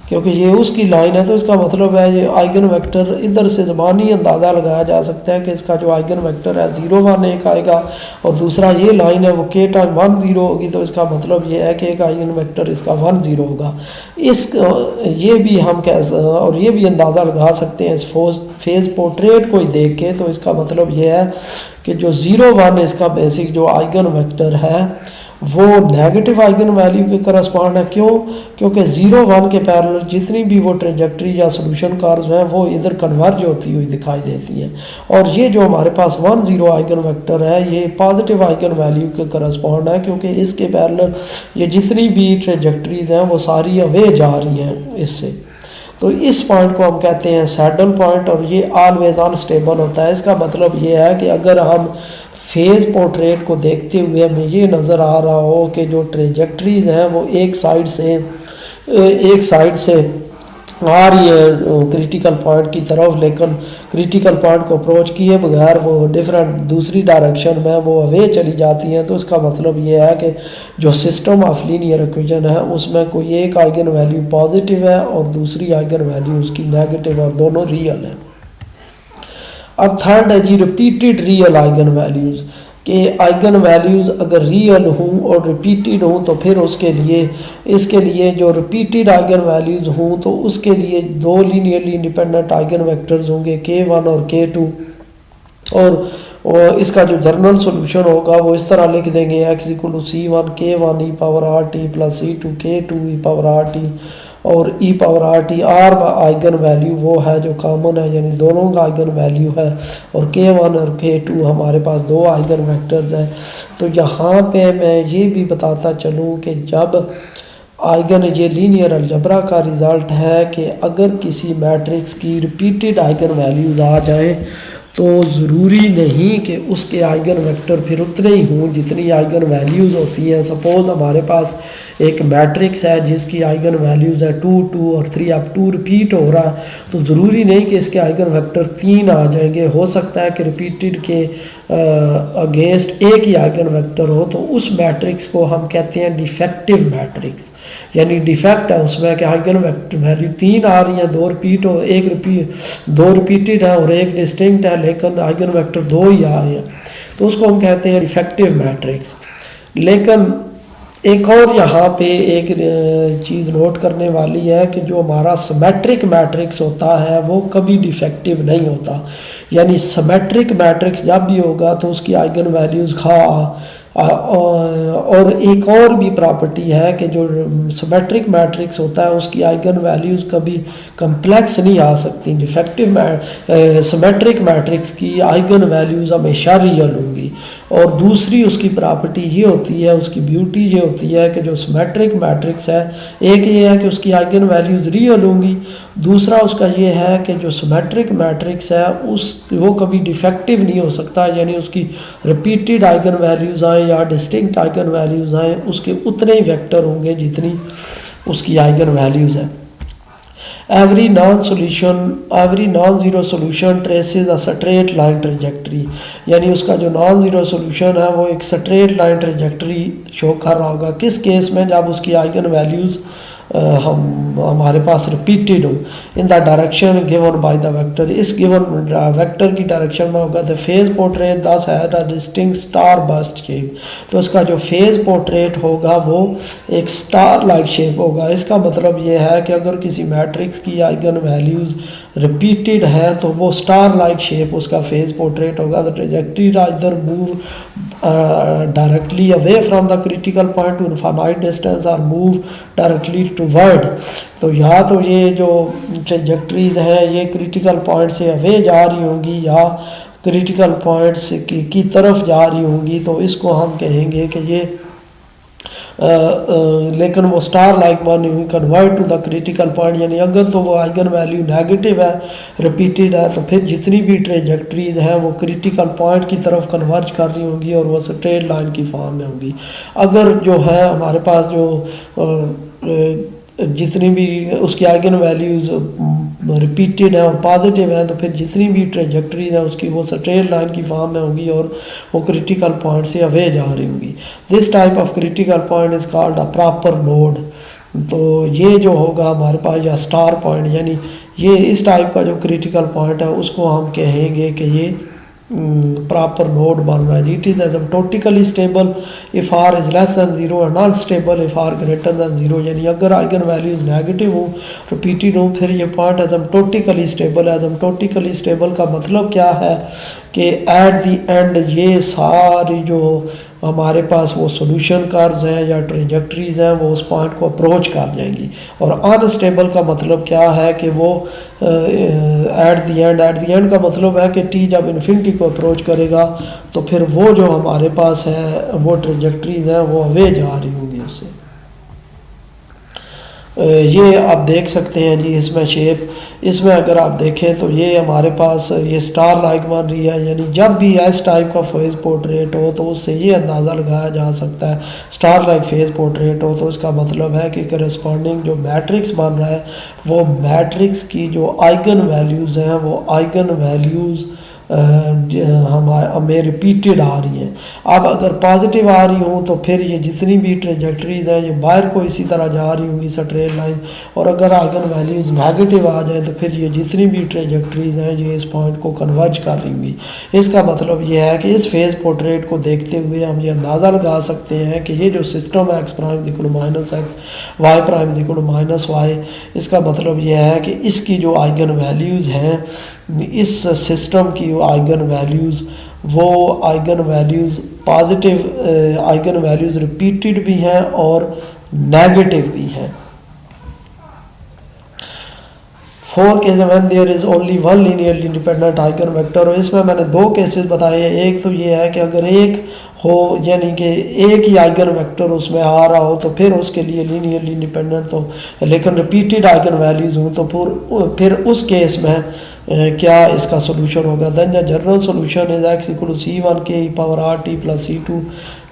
क्योंकि ये उसकी लाइन है। तो इसका मतलब है ये आइगन वेक्टर इधर से ज़बानी अंदाज़ा लगाया जा सकता है कि इसका जो आइगन वेक्टर है 0 1 एक आएगा और दूसरा ये लाइन है वो k टाइम 1 0 होगी। तो इसका मतलब ये है कि एक आइगन वेक्टर इसका 1 0 होगा। ये भी हम और ये भी अंदाज़ा लगा सकते हैं इस फेज पोर्ट्रेट को ही देख के। तो इसका मतलब ये है कि जो 0 1 इसका बेसिक जो आइगन वेक्टर है वो नेगेटिव आइगन वैल्यू के करस्पॉन्ड है। क्यों? क्योंकि 0 1 के पैरेलल जितनी भी वो ट्रेजेक्टरी या सॉल्यूशन कार्स हैं वो इधर कन्वर्ज होती हुई दिखाई देती हैं। और ये जो हमारे पास 1 0 आइगन वेक्टर है ये पॉजिटिव आइगन वैल्यू के करस्पॉन्ड है, क्योंकि इसके पैरेलल ये जितनी भी ट्रेजेक्टरीज हैं वो सारी अवे जा रही हैं इससे। तो इस पॉइंट को हम कहते हैं सैडल पॉइंट और ये ऑलवेज अनस्टेबल होता है। इसका मतलब ये है कि अगर हम फेज पोर्ट्रेट को देखते हुए हमें ये नज़र आ रहा हो कि जो ट्रेजेक्टरीज हैं वो एक साइड से आ रही है क्रिटिकल पॉइंट की तरफ, लेकिन क्रिटिकल पॉइंट को अप्रोच किए बगैर वो डिफरेंट दूसरी डायरेक्शन में वो अवे चली जाती हैं। तो इसका मतलब ये है कि जो सिस्टम ऑफ लीनियर इक्वेशन है उसमें कोई एक आइगन वैल्यू पॉजिटिव है और दूसरी आइगन वैल्यू उसकी नेगेटिव और दोनों रियल है। अब थर्ड है जी रिपीटेड रियल आइगन वैल्यूज़ कि आइगन वैल्यूज़ अगर रियल हों और रिपीटेड हों तो फिर इसके लिए जो रिपीटेड आइगन वैल्यूज़ हों तो उसके लिए दो लीनियरली इंडिपेंडेंट आइगन वेक्टर्स होंगे k1 और k2। और इसका जो जनरल सॉल्यूशन होगा वो इस तरह लिख देंगे x = c1 k1 e⁻rt + c2 k2 e⁻rt और e⁻rt r आइगन वैल्यू वो है जो कॉमन है, यानी दोनों का आइगन वैल्यू है और k1 और k2 हमारे पास दो आइगन वेक्टर्स हैं। तो यहाँ पे मैं ये भी बताता चलूँ कि जब आइगन ये लीनियर अलजबरा का रिज़ल्ट है कि अगर किसी मैट्रिक्स की रिपीटेड आइगन वैल्यूज़ आ जाए तो ज़रूरी नहीं कि उसके आइगन वेक्टर फिर उतने ही हों जितनी आइगन वैल्यूज़ होती हैं। सपोज़ हमारे पास एक मैट्रिक्स है जिसकी आइगन वैल्यूज़ है 2 2 और 3, अब 2 रिपीट हो रहा है तो ज़रूरी नहीं कि इसके आइगन वेक्टर 3 आ जाएंगे। हो सकता है कि रिपीटेड के अगेंस्ट एक ही आइगन वेक्टर हो, तो उस मैट्रिक्स को हम कहते हैं डिफेक्टिव मैट्रिक्स, यानी डिफेक्ट है उसमें कि आइगन वैल्यू 3 आ रही हैं, 2 रिपीटेड है और एक डिस्टिंक्ट है लेकिन आइगन वेक्टर 2 ही आए हैं, तो उसको हम कहते हैं डिफेक्टिव मैट्रिक्स। लेकिन एक और यहाँ पे एक चीज़ नोट करने वाली है कि जो हमारा सिमेट्रिक मैट्रिक्स होता है वो कभी डिफेक्टिव नहीं होता, यानी सिमेट्रिक मैट्रिक्स जब भी होगा तो उसकी आइगन वैल्यूज़ और एक और भी प्रॉपर्टी है कि जो सिमेट्रिक मैट्रिक्स होता है उसकी आइगन वैल्यूज़ कभी कम्प्लेक्स नहीं आ सकती। डिफेक्टिव सिमेट्रिक मैट्रिक्स की आइगन वैल्यूज़ हमेशा रियल होंगी। और दूसरी उसकी प्रॉपर्टी ये होती है, उसकी ब्यूटी ये होती है कि जो सिमेट्रिक मैट्रिक्स है, एक ये है कि उसकी आइगन वैल्यूज़ रियल होंगी, दूसरा उसका ये है कि जो सिमेट्रिक मैट्रिक्स है वो कभी डिफेक्टिव नहीं हो सकता, यानी उसकी रिपीटेड आइगन वैल्यूज़ आए या डिस्टिंक्ट आइगन वैल्यूज़ आए उसके उतने ही वेक्टर होंगे जितनी उसकी आइगन वैल्यूज़ है। Every non zero solution traces a straight line trajectory, यानी उसका जो नॉन ज़ीरो सोल्यूशन है वो एक स्ट्रेट लाइन ट्रेजेक्ट्री शो कर रहा होगा। किस केस में? जब उसकी आइगन वैल्यूज़ हमारे पास रिपीटेड हो in the direction given by the vector, इस गिवन वेक्टर की डायरेक्शन में होगा। The phase portrait thus has a distinct star burst shape, तो इसका जो फेज पोर्ट्रेट होगा वो एक स्टार लाइक शेप होगा। इसका मतलब ये है कि अगर किसी मैट्रिक्स की आइगन वैल्यूज़ रिपीटेड है तो वो स्टार लाइक शेप उसका फेज पोर्ट्रेट होगा। The trajectory either move directly away from the critical point to infinite distance or move directly toward, तो या तो ये जो ट्रेजेक्टरीज हैं ये क्रिटिकल पॉइंट से अवे जा रही होंगी या क्रिटिकल पॉइंट्स की तरफ जा रही होंगी, तो इसको हम कहेंगे कि ये लेकिन वो star like one convert to the critical point, यानी अगर तो वो आइगन वैल्यू नेगेटिव है, रिपीटेड है, तो फिर जितनी भी ट्रेजेक्टरीज हैं वो क्रिटिकल पॉइंट की तरफ कन्वर्ज कर रही होंगी और वो स्ट्रेट लाइन की फॉर्म में होंगी। अगर जो है हमारे पास जो जितनी भी उसकी आइगन वैल्यूज़ रिपीटेड है और पॉजिटिव है, तो फिर जितनी भी ट्रेजेक्टरीज है उसकी वो स्ट्रेट लाइन की फॉर्म में होंगी और वो क्रिटिकल पॉइंट से अवे जा रही होंगी। This type of critical point is called a proper node. तो ये जो होगा हमारे पास या स्टार पॉइंट, यानी ये इस टाइप का जो क्रिटिकल पॉइंट है उसको हम कहेंगे कि ये प्रॉपर नोड बन रहा है। It is asymptotically stable if r is less than zero and unstable if r greater than zero, यानी अगर आइगन वैल्यूज़ नेगेटिव हो, रिपीटेड हो, फिर ये पॉइंट एसिम्प्टोटिकली स्टेबल है। एसिम्प्टोटिकली स्टेबल का मतलब क्या है कि एट द एंड ये सारी जो हमारे पास वो सॉल्यूशन कर्व्स हैं या ट्रेजेक्टरीज हैं वो उस पॉइंट को अप्रोच कर जाएंगी। और अनस्टेबल का मतलब क्या है कि वो एट द एंड का मतलब है कि टी जब इन्फिनिटी को अप्रोच करेगा तो फिर वो जो हमारे पास है वो ट्रेजेक्टरीज हैं वो अवे जा रही होंगी उससे। ये आप देख सकते हैं जी इसमें शेप, इसमें अगर आप देखें तो ये हमारे पास ये स्टार लाइक बन रही है, यानी जब भी इस टाइप का फेज पोर्ट्रेट हो तो उससे ये अंदाज़ा लगाया जा सकता है स्टार लाइक फेज पोर्ट्रेट हो तो इसका मतलब है कि करस्पॉन्डिंग जो मैट्रिक्स बन रहा है वो मैट्रिक्स की जो आइगन वैल्यूज़ हैं वो आइगन वैल्यूज़ हमें रिपीटेड आ रही हैं। अब अगर पॉजिटिव आ रही हूँ तो फिर ये जितनी भी ट्रेजेक्टरीज हैं ये बाहर को इसी तरह जा रही होंगी स्ट्रेट लाइन, और अगर आइगन वैल्यूज़ नेगेटिव आ जाए तो फिर ये जितनी भी ट्रेजेक्टरीज हैं ये इस पॉइंट को कन्वर्ज कर रही होंगी। इसका मतलब ये है कि इस फेज पोर्ट्रेट को देखते हुए हम ये अंदाज़ा लगा सकते हैं कि ये जो सिस्टम है x prime equal to minus x, y prime equal to minus y, इसका मतलब ये है कि इसकी जो आइगन वैल्यूज़ हैं इस सिस्टम की आइगन वैल्यूज़ वो eigen values positive eigen values repeated भी हैं और नेगेटिव भी हैं। For case when there is only one linearly independent eigen vector, और इसमें मैंने दो केसेस बताए हैं। एक तो ये है कि अगर एक हो यानी कि एक ही आइगन वेक्टर उसमें आ रहा हो तो फिर उसके लिए लीनियरली इंडिपेंडेंट, तो लेकिन रिपीटेड आइगन वैल्यूज़ हों तो फिर उस केस में क्या इसका सोल्यूशन होगा। Then the general solution is x equal to c one k e power r t plus c two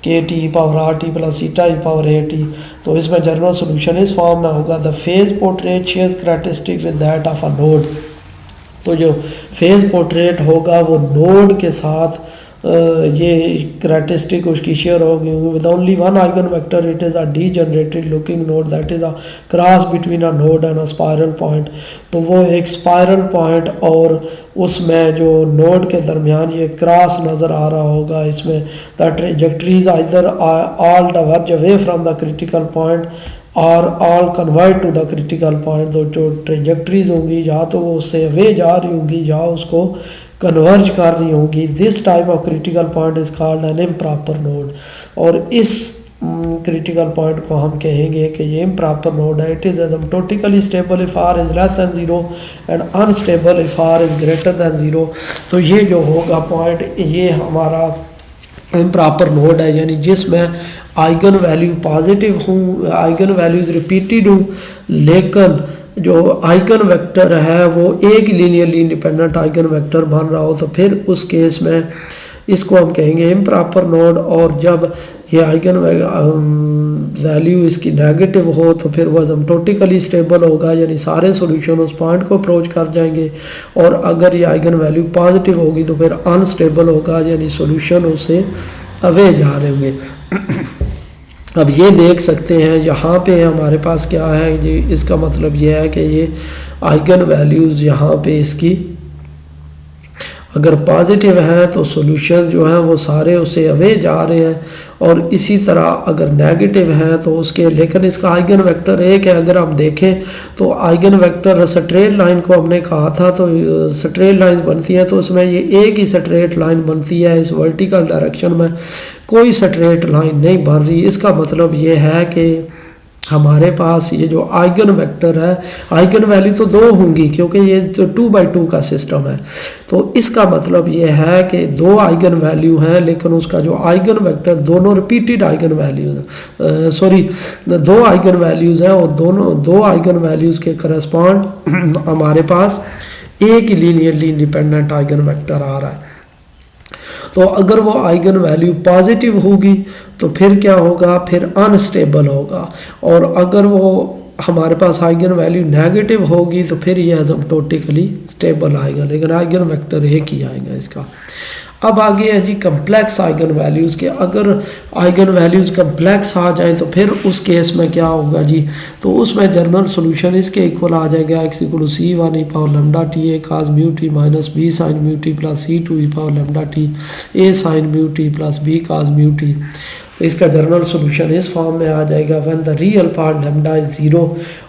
k t power r t plus theta e power A T. तो इसमें जनरल सोल्यूशन इस फॉर्म में होगा the phase portrait share characteristics with that of a node. तो जो फेज पोर्ट्रेट होगा वो नोड के साथ ये करैक्टरिस्टिक उसकी शेयर होगी with only one eigen vector. It is a D generated looking node that is a cross between a node and a spiral point. तो वो एक स्पायरल पॉइंट और उसमें जो नोड के दरमियान ये क्रॉस नज़र आ रहा होगा। इसमें the trajectories either all diverge away from the critical point और all convert to the critical point. तो जो ट्रेजेक्टरीज होंगी या तो वो उससे अवे जा रही होंगी या उसको कन्वर्ज कर रही होंगी। This type of critical point is called an improper node, और इस क्रिटिकल पॉइंट को हम कहेंगे कि ये इम्प्रॉपर नोड है। It is asymptotically stable if r is less than zero and unstable if r is greater than zero. तो ये जो होगा पॉइंट ये हमारा इम्प्रॉपर नोड है, यानी जिसमें आइगन वैल्यू पॉजिटिव हूँ, आइगन वैल्यूज़ रिपीटेड हूँ, लेकिन जो आइगन वेक्टर है वो एक लीनियरली इंडिपेंडेंट आइगन वेक्टर बन रहा हो तो फिर उस केस में इसको हम कहेंगे इम्प्रॉपर नोड। और जब ये आइगन वैल्यू इसकी नेगेटिव हो तो फिर वो असिम्प्टोटिकली स्टेबल होगा, यानी सारे सॉल्यूशन उस पॉइंट को अप्रोच कर जाएंगे। और अगर ये आइगन वैल्यू पॉजिटिव होगी तो फिर अनस्टेबल होगा, यानी सॉल्यूशन उससे अवे जा रहे होंगे। अब ये देख सकते हैं यहाँ पे हमारे पास क्या है जी, इसका मतलब ये है कि ये आइगन वैल्यूज़ यहाँ पे इसकी अगर पॉजिटिव है तो सॉल्यूशन जो है वो सारे उसे अवे जा रहे हैं, और इसी तरह अगर नेगेटिव है तो उसके, लेकिन इसका आइगन वेक्टर एक है। अगर हम देखें तो आइगन वेक्टर स्ट्रेट लाइन को हमने कहा था, तो स्ट्रेट लाइन बनती है तो उसमें ये एक ही स्ट्रेट लाइन बनती है, इस वर्टिकल डायरेक्शन में कोई स्ट्रेट लाइन नहीं बन रही। इसका मतलब ये है कि हमारे पास ये जो आइगन वेक्टर है, आइगन वैल्यू तो 2 होंगी क्योंकि ये तो 2x2 का सिस्टम है, तो इसका मतलब ये है कि 2 आइगन वैल्यू हैं, लेकिन उसका जो आइगन वेक्टर दोनों repeated eigen values, 2 eigen values हैं, और दोनों 2 आइगन वैल्यूज़ के करस्पॉन्ड हमारे पास एक ही लीनियरली इंडिपेंडेंट आइगन वेक्टर आ रहा है। तो अगर वो आइगन वैल्यू पॉजिटिव होगी तो फिर क्या होगा, फिर अनस्टेबल होगा, और अगर वो हमारे पास आइगन वैल्यू नेगेटिव होगी तो फिर ये असिम्प्टोटिकली स्टेबल आएगा, लेकिन आइगन वेक्टर एक ही आएगा इसका। अब आगे है जी कम्प्लेक्स आइगन वैल्यूज़ के। अगर आइगन वैल्यूज़ कम्प्लेक्स आ जाएं तो फिर उस केस में क्या होगा जी, तो उसमें जनरल सॉल्यूशन इसके इक्वल आ जाएगा, x = c1 e power lambda T a cos mu T minus b sin mu T plus c2 e power lambda T a sin mu T plus b cos mu T. तो इसका जनरल सॉल्यूशन इस फॉर्म में आ जाएगा when the real part lambda is 0।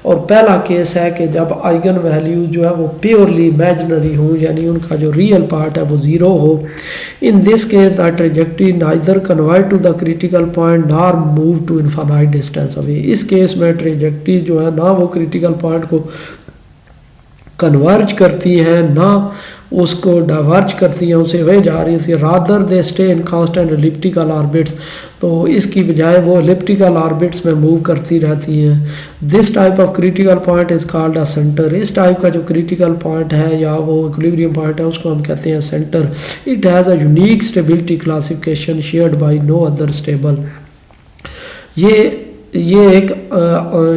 और पहला केस है कि जब आइगन वैल्यू जो है वो प्योरली इमेजिनरी हो, यानी उनका जो रियल पार्ट है वो 0 हो। In this case the trajectory neither convert to the critical point nor move to infinite distance away. इस केस में ट्रेजेक्टरी जो है ना वो क्रिटिकल पॉइंट को कन्वर्ज करती है ना उसको डाइवर्ज करती है, उसे वह जा रही होती है, rather they stay in constant elliptical orbits. तो इसकी बजाय वो एलिप्टिकल ऑर्बिट्स में मूव करती रहती हैं। This type of critical point is called a centre. इस टाइप का जो क्रिटिकल पॉइंट है या वो इक्विलिब्रियम पॉइंट है उसको हम कहते हैं centre. It has a unique stability classification shared by no other stable. ये एक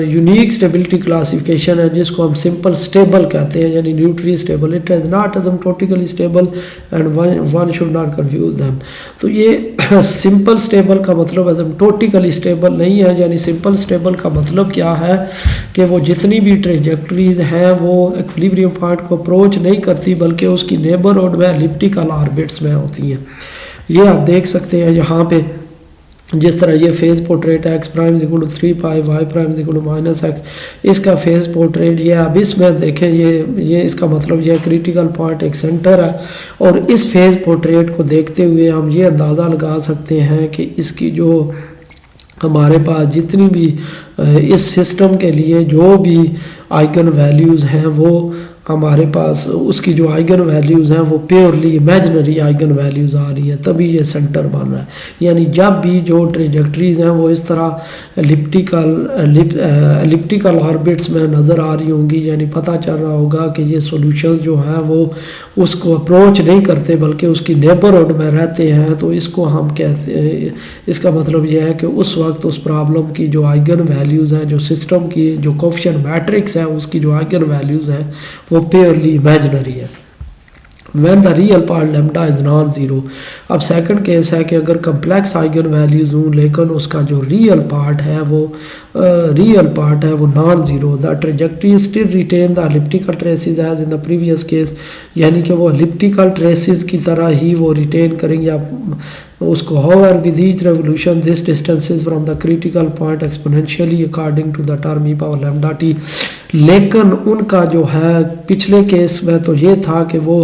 यूनिक स्टेबिलिटी क्लासिफिकेशन है जिसको हम सिंपल स्टेबल कहते हैं, यानी nutri stable. It is not एसिम्प्टोटिकली stable and one should not confuse them. तो ये सिंपल स्टेबल का मतलब एसिम्प्टोटिकली स्टेबल नहीं है, यानी सिंपल स्टेबल का मतलब क्या है कि वो जितनी भी ट्रेजेक्टरीज हैं वो इक्विलिब्रियम पॉइंट को अप्रोच नहीं करती बल्कि उसकी नेबरहुड में एलिप्टिकल ऑर्बिट्स में होती हैं। ये आप देख सकते हैं यहाँ पे, जिस तरह ये फेज पोर्ट्रेट है x प्राइम = 3 पाई y प्राइम = -x, इसका फेज पोर्ट्रेट ये। अब इसमें देखें ये इसका मतलब ये क्रिटिकल पॉइंट एक सेंटर है, और इस फेज पोर्ट्रेट को देखते हुए हम ये अंदाज़ा लगा सकते हैं कि इसकी जो हमारे पास जितनी भी इस सिस्टम के लिए जो भी आइगन वैल्यूज़ हैं वो हमारे पास उसकी जो आइगन वैल्यूज़ हैं वो प्योरली इमेजिनरी आइगन वैल्यूज़ आ रही हैं, तभी ये सेंटर बन रहा है। यानी जब भी जो ट्रेजेक्टरीज हैं वो इस तरह एलिप्टिकल ऑर्बिट्स में नज़र आ रही होंगी, यानी पता चल रहा होगा कि ये सॉल्यूशन जो हैं वो उसको अप्रोच नहीं करते बल्कि उसकी नेबरहुड में रहते हैं। तो इसको हम कहते हैं, इसका मतलब यह है कि उस वक्त उस प्रॉब्लम की जो आइगन वैल्यूज़ हैं, जो सिस्टम की जो कोएफिशिएंट मैट्रिक्स है उसकी जो आइगन वैल्यूज़ हैं वो प्योरली इमेजिनरी है। When the real part lambda is non zero. अब सेकंड केस है कि अगर कम्प्लेक्स आइगन वैल्यूज हूँ लेकिन उसका जो रियल पार्ट है वो non zero. The trajectory still retain the elliptical traces as in the previous case, यानी कि वो एलिप्टिकल ट्रेसेस की तरह ही वो रिटेन करेंगे आप उसको। however with each revolution this distances from the critical point exponentially according to the term e power lambda t। लेकिन उनका जो है पिछले केस में तो ये था कि वो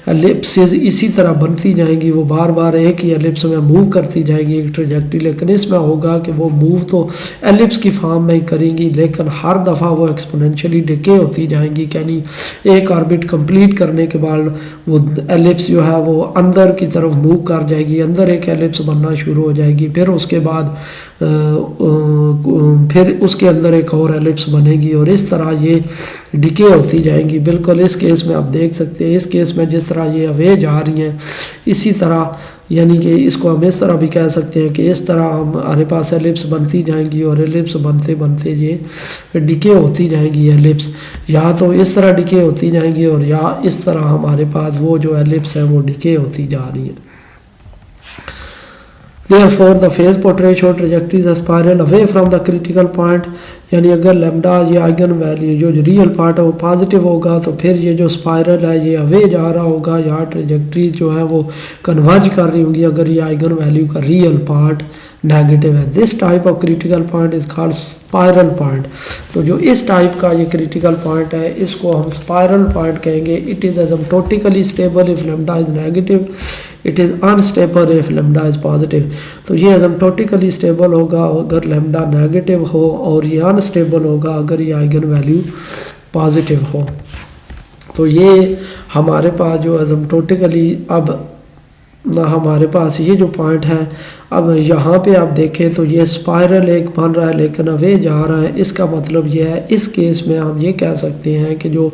एलिप्सेस इसी तरह बनती जाएंगी, वो बार बार एक ही एलिप्स में मूव करती जाएंगी एक ट्रेजेक्टरी, लेकिन इसमें होगा कि वो मूव तो एलिप्स की फॉर्म में ही करेंगी लेकिन हर दफ़ा वो एक्सपोनेंशियली डिके होती जाएंगी। यानी एक ऑर्बिट कंप्लीट करने के बाद वो एलिप्स जो है वो अंदर की तरफ मूव कर जाएगी, अंदर एक एलिप्स बनना शुरू हो जाएगी, फिर उसके बाद फिर उसके अंदर एक और एलिप्स बनेगी और इस तरह ये डिके होती जाएंगी। बिल्कुल इस केस में आप देख सकते हैं, इस केस में जिस तरह ये अवे जा रही हैं इसी तरह यानी कि इसको हम इस तरह भी कह सकते हैं कि इस तरह हमारे पास एलिप्स बनती जाएंगी और एलिप्स बनते बनते ये डिके होती जाएंगी एलिप्स, या तो इस तरह डिके होती जाएंगी और या इस तरह हमारे पास वो जो एलिप्स है वो डिके होती जा रही है। Therefore the phase portrait show trajectories a spiral away from the critical point, यानी अगर लैम्डा ये आइगन वैल्यू जो रियल पार्ट है वो पॉजिटिव होगा तो फिर ये जो स्पाइरल है ये अवे जा रहा होगा, यहाँ ट्रेजेक्ट्री जो है वो कन्वर्ज कर रही होगी अगर ये आइगन वैल्यू का रियल पार्ट नेगेटिव है। This type of critical point is called spiral point. तो जो इस टाइप का ये क्रिटिकल पॉइंट है इसको हम स्पाइरल पॉइंट कहेंगे। It is asymptotically stable if lambda is negative, it is unstable if lambda is positive. तो ये एसिम्प्टोटिकली स्टेबल होगा अगर लैम्डा नेगेटिव हो और ये अनस्टेबल होगा अगर ये आइगन वैल्यू पॉजिटिव हो। तो ये हमारे पास जो एसिम्प्टोटिकली अब हमारे पास ये जो पॉइंट है, अब यहाँ पे आप देखें तो ये स्पाइरल एक बन रहा है लेकिन अवे जा रहा है। इसका मतलब ये है इस केस में हम ये कह सकते हैं कि जो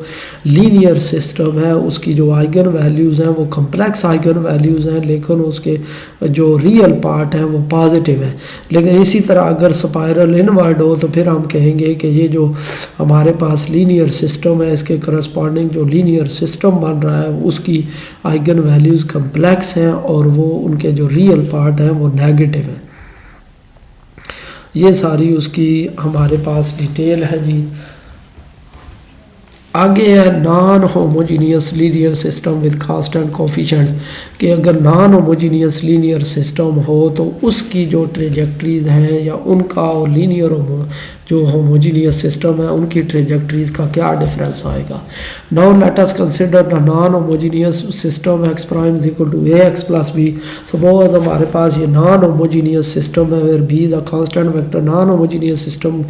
लीनियर सिस्टम है उसकी जो आइगन वैल्यूज़ हैं वो कम्प्लेक्स आइगन वैल्यूज़ हैं लेकिन उसके जो रियल पार्ट है वो पॉजिटिव है। लेकिन इसी तरह अगर स्पाइरल इनवर्ड हो तो फिर हम कहेंगे कि ये जो हमारे पास लीनियर सिस्टम है इसके करस्पॉन्डिंग जो लीनियर सिस्टम बन रहा है उसकी आइगन वैल्यूज़ कम्प्लेक्स हैं और वो उनके जो रियल पार्ट हैं वो नेगेटिव है। ये सारी उसकी हमारे पास डिटेल है जी। आगे है non homogeneous linear system with constant coefficients, कि अगर नॉन होमोजीनियस लीनियर सिस्टम हो तो उसकी जो ट्रेजेक्ट्रीज हैं या उनका और लीनियर जो होमोजीनियस सिस्टम है उनकी ट्रेजेक्ट्रीज का क्या डिफरेंस आएगा। Now let us consider the non homogeneous system x prime is equal to A x plus b. Suppose हमारे पास ये नॉन होमोजीनियस सिस्टम है where b is a constant vector. Non homogeneous system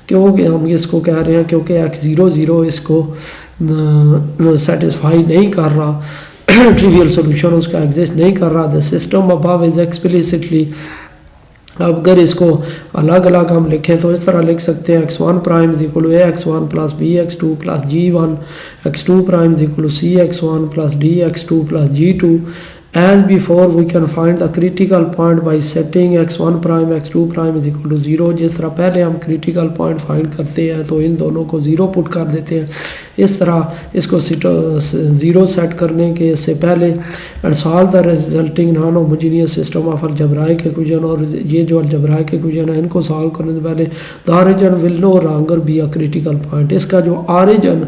क्योंकि हम इसको कह रहे हैं क्योंकि x00 इसको सेटिस्फाई नहीं कर रहा, ट्रिवियल सॉल्यूशन उसका एग्जिस्ट नहीं कर रहा। The system above is explicitly, अब अगर इसको अलग अलग हम लिखें तो इस तरह लिख सकते हैं x1 prime is equal to ax1 plus bx2 plus g1, x2 prime is equal to cx1 plus dx2 plus g2। As before we can find the critical point by setting x1 prime x2 prime is equal to 0। जिस तरह पहले हम critical point find करते हैं तो इन दोनों को 0 पुट कर देते हैं। इस तरह इसको 0 सेट करने के से पहले and solve the resulting non homogeneous system of algebraic equation, और ये जो algebraic equation है इनको सॉल्व करने से पहले the origin will no longer be a critical point। इसका जो origin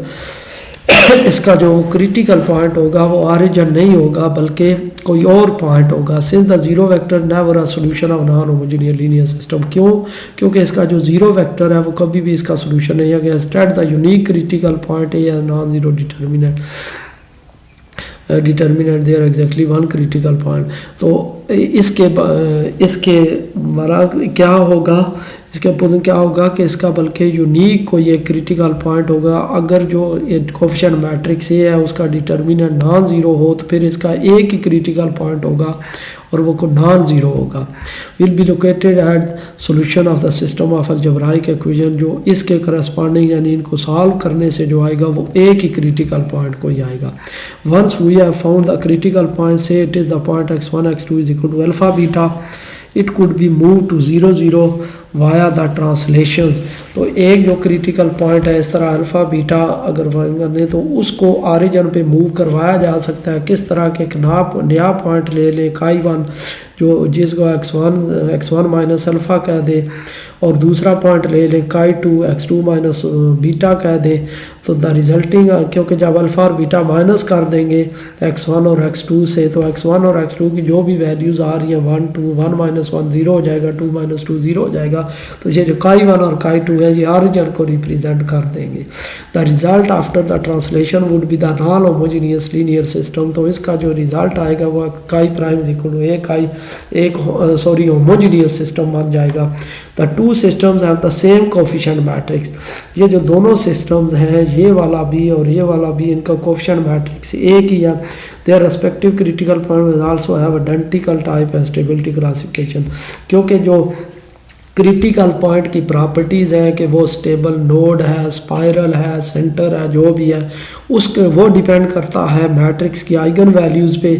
इसका जो क्रिटिकल पॉइंट होगा वो ऑरिजिन नहीं होगा बल्कि कोई और पॉइंट होगा। Since the zero vector never a solution of non homogeneous linear system. क्यों? क्योंकि इसका जो जीरो वेक्टर है वो कभी भी इसका सॉल्यूशन नहीं है। Instead the unique critical point है non zero determinant there exactly one critical point. तो इसके बरा क्या होगा, इसके अपोजिट क्या होगा कि इसका बल्कि यूनिक कोई एक क्रिटिकल पॉइंट होगा। अगर जो कोफिशिएंट मैट्रिक्स ये है उसका डिटर्मिनेंट नॉन ज़ीरो हो तो फिर इसका एक ही क्रिटिकल पॉइंट होगा और वो को नॉन ज़ीरो होगा। Will be located at solution of the system of algebraic equation. जो इसके करस्पॉन्डिंग यानी इनको सॉल्व करने से जो आएगा वो एक ही क्रिटिकल पॉइंट को ही आएगा। Once we have found the critical point से it is the point x1 x2 is equal to alpha beta, it could be move to 0 0 via the translations. तो एक जो क्रिटिकल पॉइंट है इस तरह अल्फ़ा बीटा अगर फाइंड करने तो उसको ऑरिजिन पे मूव करवाया जा सकता है। किस तरह के एक नया पॉइंट ले लें chi1 जो जिसको x1 माइनस अल्फ़ा कह दे और दूसरा पॉइंट ले लें chi2 x2 माइनस बीटा कह दें। तो द रिजल्टिंग, क्योंकि जब अल्फ़ा और बीटा माइनस कर देंगे x1 और x2 से तो x1 और x2 की जो भी वैल्यूज़ आ रही हैं 1 2 1 माइनस 1 0 हो जाएगा, 2 माइनस 2 0 हो जाएगा। तो ये जो chi1 और chi2 है ये ऑरिजिन को रिप्रेजेंट कर देंगे। The result after the translation would be the non homogeneous linear system. तो इसका जो रिज़ल्ट आएगा वो chi prime is equal to एक होमोजेनियस सिस्टम बन जाएगा। The two systems have the same coefficient matrix. ये जो दोनों सिस्टम्स हैं ये वाला भी और ये वाला भी इनका कोफिशिएंट मैट्रिक्स एक ही है। Their respective critical point will also have identical type and stability classification. क्योंकि जो क्रिटिकल पॉइंट की प्रॉपर्टीज़ हैं कि वो स्टेबल नोड है, स्पाइरल है, सेंटर है, जो भी है उसके वो डिपेंड करता है मैट्रिक्स की आइगन वैल्यूज़ पे।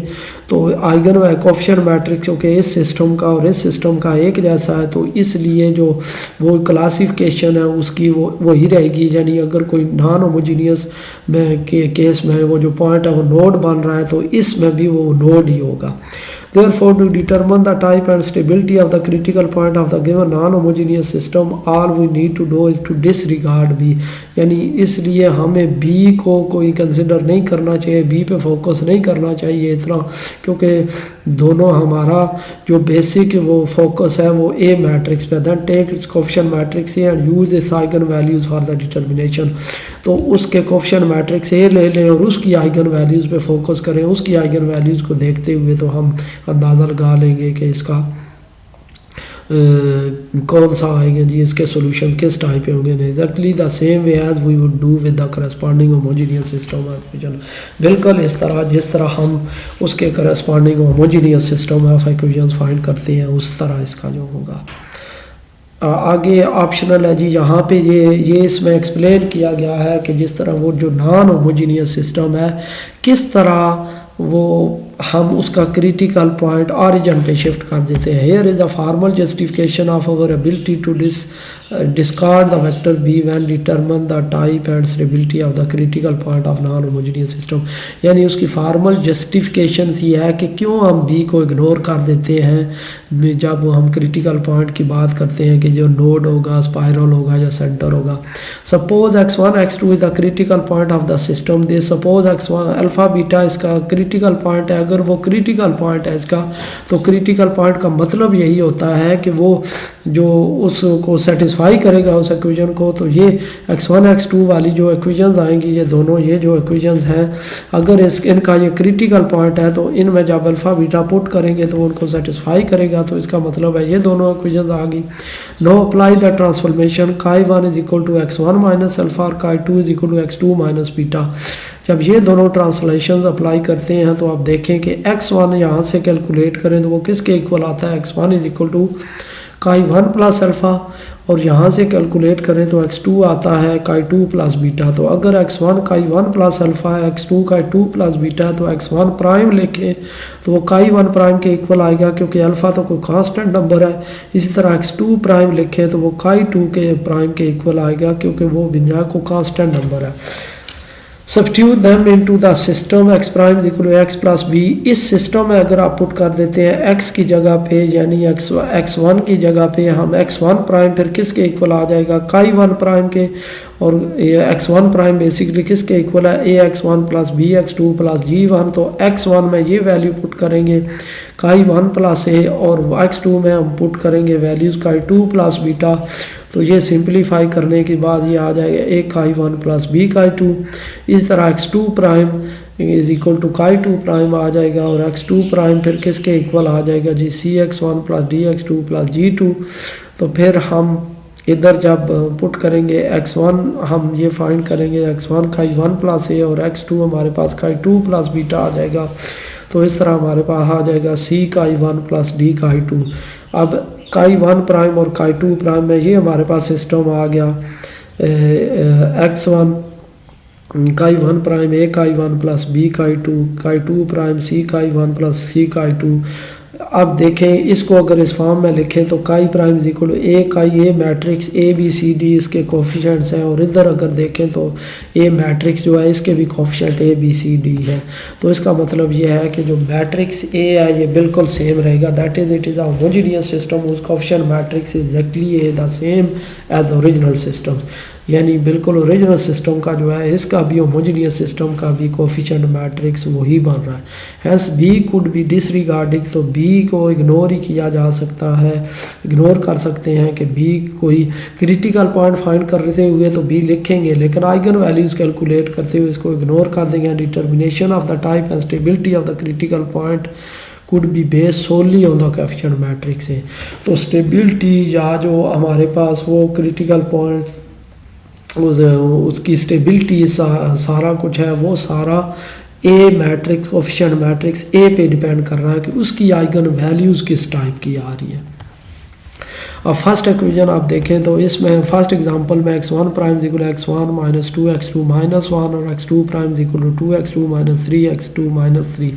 तो आइगन कोफिशिएंट मैट्रिक्स क्योंकि इस सिस्टम का और इस सिस्टम का एक जैसा है, तो इसलिए जो वो क्लासिफिकेशन है उसकी वो वही रहेगी। यानी अगर कोई नॉन होमोजीनियस में के केस में वो जो पॉइंट है वो नोड बन रहा है, तो इसमें भी वो नोड ही होगा। Therefore, to determine the type and stability of the critical point of the given non-homogeneous system, all we need to do is to disregard B। यानी इसलिए हमें B को कोई कंसिडर नहीं करना चाहिए, B पे फोकस नहीं करना चाहिए इतना, क्योंकि दोनों हमारा जो बेसिक वो फोकस है वो A मैट्रिक्स पे। Then take its coefficient matrix A and use its eigen values for the determination. तो उसके कोफिशिएंट मैट्रिक्स A ले लें और उसकी आइगन वैल्यूज़ पे फोकस करें, उसकी आइगन वैल्यूज़ को देखते हुए तो हम अंदाज़ा लगा लेंगे कि इसका कौन सा आएगा जी, इसके सॉल्यूशन किस टाइप के होंगे। Exactly the same way as we would do with the corresponding homogeneous system of equation. बिल्कुल इस तरह जिस तरह हम उसके corresponding homogeneous system of equations find करते हैं उस तरह इसका जो होगा। आगे ऑप्शनल है जी, यहाँ पे ये इसमें एक्सप्लेन किया गया है कि जिस तरह वो जो नॉन होमोजीनियस सिस्टम है किस तरह वो हम उसका क्रिटिकल पॉइंट ऑरिजिन पे शिफ्ट कर देते हैं। Here is a formal justification of our ability to discard the vector b when determine the type and stability of the critical point of non homogeneous system। यानी उसकी फार्मल जस्टिफिकेशन ये है कि क्यों हम b को इग्नोर कर देते हैं जब हम क्रिटिकल पॉइंट की बात करते हैं कि जो नोड होगा, स्पाइरल होगा या सेंटर होगा। Suppose x1 x2 is the critical point of the system, they suppose x1 alpha beta इसका क्रिटिकल पॉइंट है। अगर वो क्रिटिकल पॉइंट है इसका, तो क्रिटिकल पॉइंट का मतलब यही होता है कि वो जो उसको सेटिस्फाई करेगा उस इक्वेशन को। तो ये x1 x2 वाली जो इक्वेशंस आएंगी, ये दोनों ये जो इक्वेशंस हैं, अगर इनका ये क्रिटिकल पॉइंट है तो इनमें जब अल्फ़ा बीटा पुट करेंगे तो उनको सेटिस्फाई करेगा। तो इसका मतलब है ये दोनों इक्वेशंस आ गई। Now apply the transformation chi1 is equal to x1 minus alpha और chi2 is equal to x2 minus beta. जब ये दोनों ट्रांसलेशन अप्लाई करते हैं तो आप देखें कि x1 यहाँ से कैलकुलेट करें तो वो किसके इक्वल आता है, x1 is equal to chi1 plus alpha, और यहाँ से कैलकुलेट करें तो x2 आता है chi2 प्लस बीटा। तो अगर x1 chi1 प्लस अल्फ़ा है, x2 chi2 प्लस बीटा है, तो x1 प्राइम लिखें तो वो chi1 प्राइम के इक्वल आएगा क्योंकि अल्फ़ा तो कोई कांस्टेंट नंबर है। इसी तरह x2 प्राइम लिखें तो वो chi2 के प्राइम के इक्वल आएगा क्योंकि वो बिना को कांस्टेंट नंबर है। Substitute them into the system x prime is equal to x plus b. इस सिस्टम में अगर आप पुट कर देते हैं x की जगह पे, यानी x1 की जगह पे हम x1 प्राइम फिर किसके इक्वल आ जाएगा, chi1 प्राइम के, और x1 प्राइम बेसिकली किसके इक्वल है, ax1 plus bx2 plus g1। तो x1 में ये वैल्यू पुट करेंगे chi1 प्लस a, और x2 में हम पुट करेंगे वैल्यूज़ chi2 प्लस बीटा। तो ये सिंप्लीफाई करने के बाद ये आ जाएगा a chi1 plus b chi2। इस तरह x2 prime is equal to chi2 prime आ जाएगा, और x2 प्राइम फिर किसके इक्वल आ जाएगा जी, cx1 plus dx2 plus g2। तो फिर हम इधर जब पुट करेंगे x1 हम ये फाइंड करेंगे x1 chi1 प्लस a, और x2 हमारे पास chi2 प्लस बीटा आ जाएगा। तो इस तरह हमारे पास आ जाएगा c chi1 plus d chi2। अब chi1 प्राइम और chi2 प्राइम में ये हमारे पास सिस्टम आ गया x1 chi1 prime a chi1 plus b chi2, chi2 prime c chi1 plus c chi2। अब देखें इसको अगर इस फॉर्म में लिखें तो chi prime is equal to a chi a matrix a b c d इसके कोफिशिएंट्स हैं, और इधर अगर देखें तो a मैट्रिक्स जो है इसके भी coefficient a b c d है। तो इसका मतलब ये है कि जो मैट्रिक्स a है ये बिल्कुल सेम रहेगा, that is it is a homogeneous system whose coefficient matrix is exactly the same as original system. यानी बिल्कुल ओरिजिनल सिस्टम का जो है इसका भी होमोजेनियस सिस्टम का भी कोफिशिएंट मैट्रिक्स वही बन रहा है। Hence b could be disregarding, तो बी को इग्नोर ही किया जा सकता है, इग्नोर कर सकते हैं कि बी कोई क्रिटिकल पॉइंट फाइंड करते हुए तो बी लिखेंगे, लेकिन आइगन वैल्यूज़ कैलकुलेट करते हुए इसको इग्नोर कर देंगे। Determination of the type and stability of the critical point could be based solely on the coefficient matrix है। तो स्टेबिलिटी या जो हमारे पास वो क्रिटिकल पॉइंट उसकी स्टेबिलिटी सारा कुछ है वो सारा ए मैट्रिक्स कोफिशिएंट मैट्रिक्स ए पे डिपेंड कर रहा है कि उसकी आइगन वैल्यूज़ किस टाइप की आ रही है। अब फर्स्ट इक्वेशन आप देखें तो इसमें फर्स्ट एग्जांपल में x1 prime equal x1 minus 2x2 minus 1 और x2 prime equal 2x2 minus 3x2 minus 3।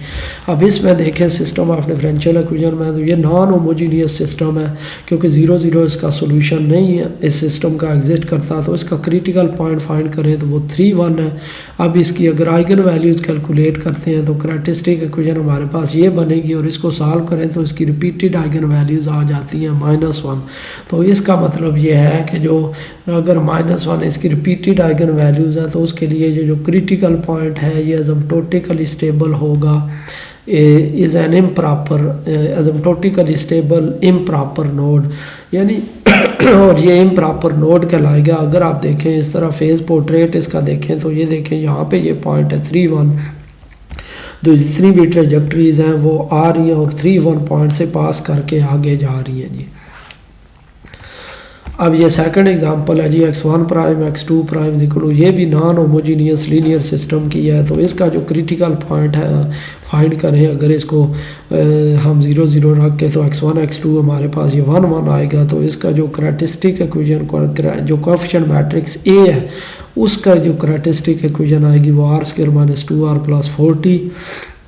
अब इसमें देखें सिस्टम ऑफ डिफरेंशियल इक्वेशन में तो ये नॉन होमोजीनियस सिस्टम है क्योंकि 0 0 इसका सोल्यूशन नहीं है, इस सिस्टम का एग्जिस्ट करता। तो इसका क्रिटिकल पॉइंट फाइंड करें तो वो 3 1 है। अब इसकी अगर आइगन वैल्यूज़ कैलकुलेट करते हैं तो कैरेक्टरिस्टिक इक्वेशन हमारे पास ये बनेगी और इसको सॉल्व करें तो इसकी रिपीटेड आइगन वैल्यूज़ आ जाती हैं -1। तो इसका मतलब ये है कि जो अगर -1 इसकी रिपीटेड आइगन वैल्यूज़ हैं तो उसके लिए जो क्रिटिकल पॉइंट है ये एसिम्प्टोटिकली स्टेबल होगा, is an improper एसिम्प्टोटिकली stable improper node, यानी और ये इम्प्रॉपर नोड कहलाएगा। अगर आप देखें इस तरह फेज पोर्ट्रेट इसका देखें तो ये देखें यहाँ पे ये पॉइंट है 3 1, जो जितनी भी ट्रेजेक्टरीज हैं वो आ रही हैं और 3 1 पॉइंट से पास करके आगे जा रही हैं जी। अब ये सेकंड एग्जांपल है जी x1 prime x2 prime equal, ये भी नॉन होमोजीनियस लीनियर सिस्टम की है। तो इसका जो क्रिटिकल पॉइंट है फाइंड करें, अगर इसको हम 0 0 रख के तो x1 x2 हमारे पास ये 1 1 आएगा। तो इसका जो कैरेक्टरिस्टिक इक्वेशन जो कोएफिशिएंट मैट्रिक्स A है उसका जो कैरेक्टरिस्टिक इक्वेशन आएगी वो r² minus 2r plus 40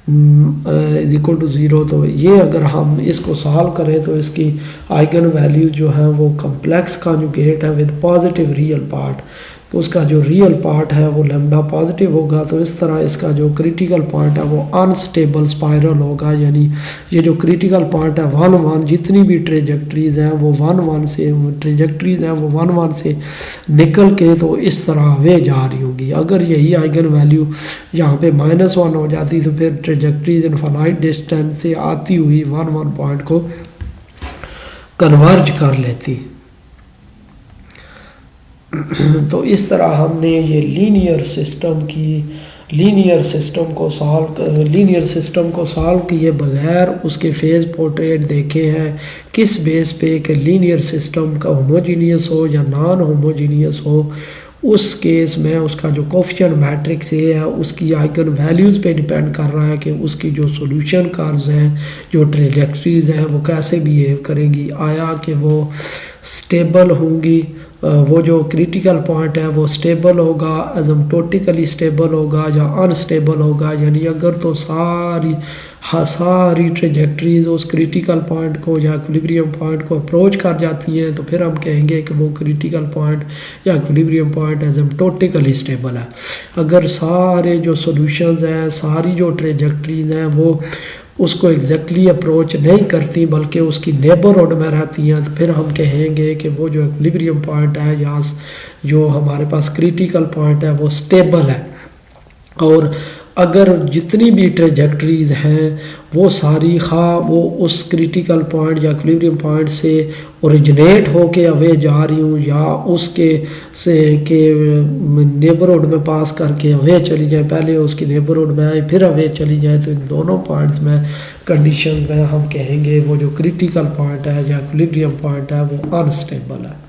is equal to 0। तो ये अगर हम इसको सॉल्व करें तो इसकी आइगन वैल्यू जो है वो कम्प्लेक्स कॉन्जुगेट है विद पॉजिटिव रियल पार्ट, तो उसका जो रियल पार्ट है वो लैम्डा पॉजिटिव होगा। तो इस तरह इसका जो क्रिटिकल पॉइंट है वो अनस्टेबल स्पाइरल होगा, यानी ये जो क्रिटिकल पॉइंट है 1 1, जितनी भी ट्रेजेक्टरीज हैं वो 1 1 से ट्रेजेक्टरीज हैं वो 1 1 से निकल के तो इस तरह वे जा रही होंगी। अगर यही आइगन वैल्यू यहाँ पे -1 हो जाती तो फिर ट्रेजेक्टरीज इनफाइनाइट डिस्टेंस से आती हुई 1 1 पॉइंट को कन्वर्ज कर लेती। तो इस तरह हमने ये लीनियर सिस्टम को सॉल्व किए बगैर उसके फेज पोर्ट्रेट देखे हैं किस बेस पे कि लीनियर सिस्टम का होमोजीनियस हो या नॉन होमोजीनियस हो। उस केस में उसका जो कोएफिशिएंट मैट्रिक्स ए है उसकी आइगन वैल्यूज़ पे डिपेंड कर रहा है कि उसकी जो सॉल्यूशन कर्व्स हैं, जो ट्रेजेक्टरीज हैं वो कैसे बिहेव करेंगी, आया कि वो स्टेबल होंगी, वो जो क्रिटिकल पॉइंट है वो स्टेबल होगा, एसिम्प्टोटिकली स्टेबल होगा या अनस्टेबल होगा। यानी अगर तो सारी ट्रेजेक्टरीज उस क्रिटिकल पॉइंट को या इक्विलिब्रियम पॉइंट को अप्रोच कर जाती हैं तो फिर हम कहेंगे कि वो क्रिटिकल पॉइंट या इक्विलिब्रियम पॉइंट एसिम्प्टोटिकली स्टेबल है। अगर सारे जो सॉल्यूशंस हैं, सारी जो ट्रेजेक्टरीज हैं वो उसको एग्जैक्टली अप्रोच नहीं करती बल्कि उसकी नेबरहुड में रहती हैं तो फिर हम कहेंगे कि वो जो इक्विलिब्रियम पॉइंट है या जो हमारे पास क्रिटिकल पॉइंट है वो स्टेबल है। और अगर जितनी भी ट्रेजेक्टरीज हैं वो सारी वो उस क्रिटिकल पॉइंट या इक्विलिब्रियम पॉइंट से ओरिजिनेट होके अवे जा रही हूँ या उसके से के नेबरहुड में पास करके अवे चली जाए, पहले उसकी नेबरहुड में आए फिर अवे चली जाए, तो इन दोनों पॉइंट्स में कंडीशन में हम कहेंगे वो जो क्रिटिकल पॉइंट है या इक्विलिब्रियम पॉइंट है वो अनस्टेबल है।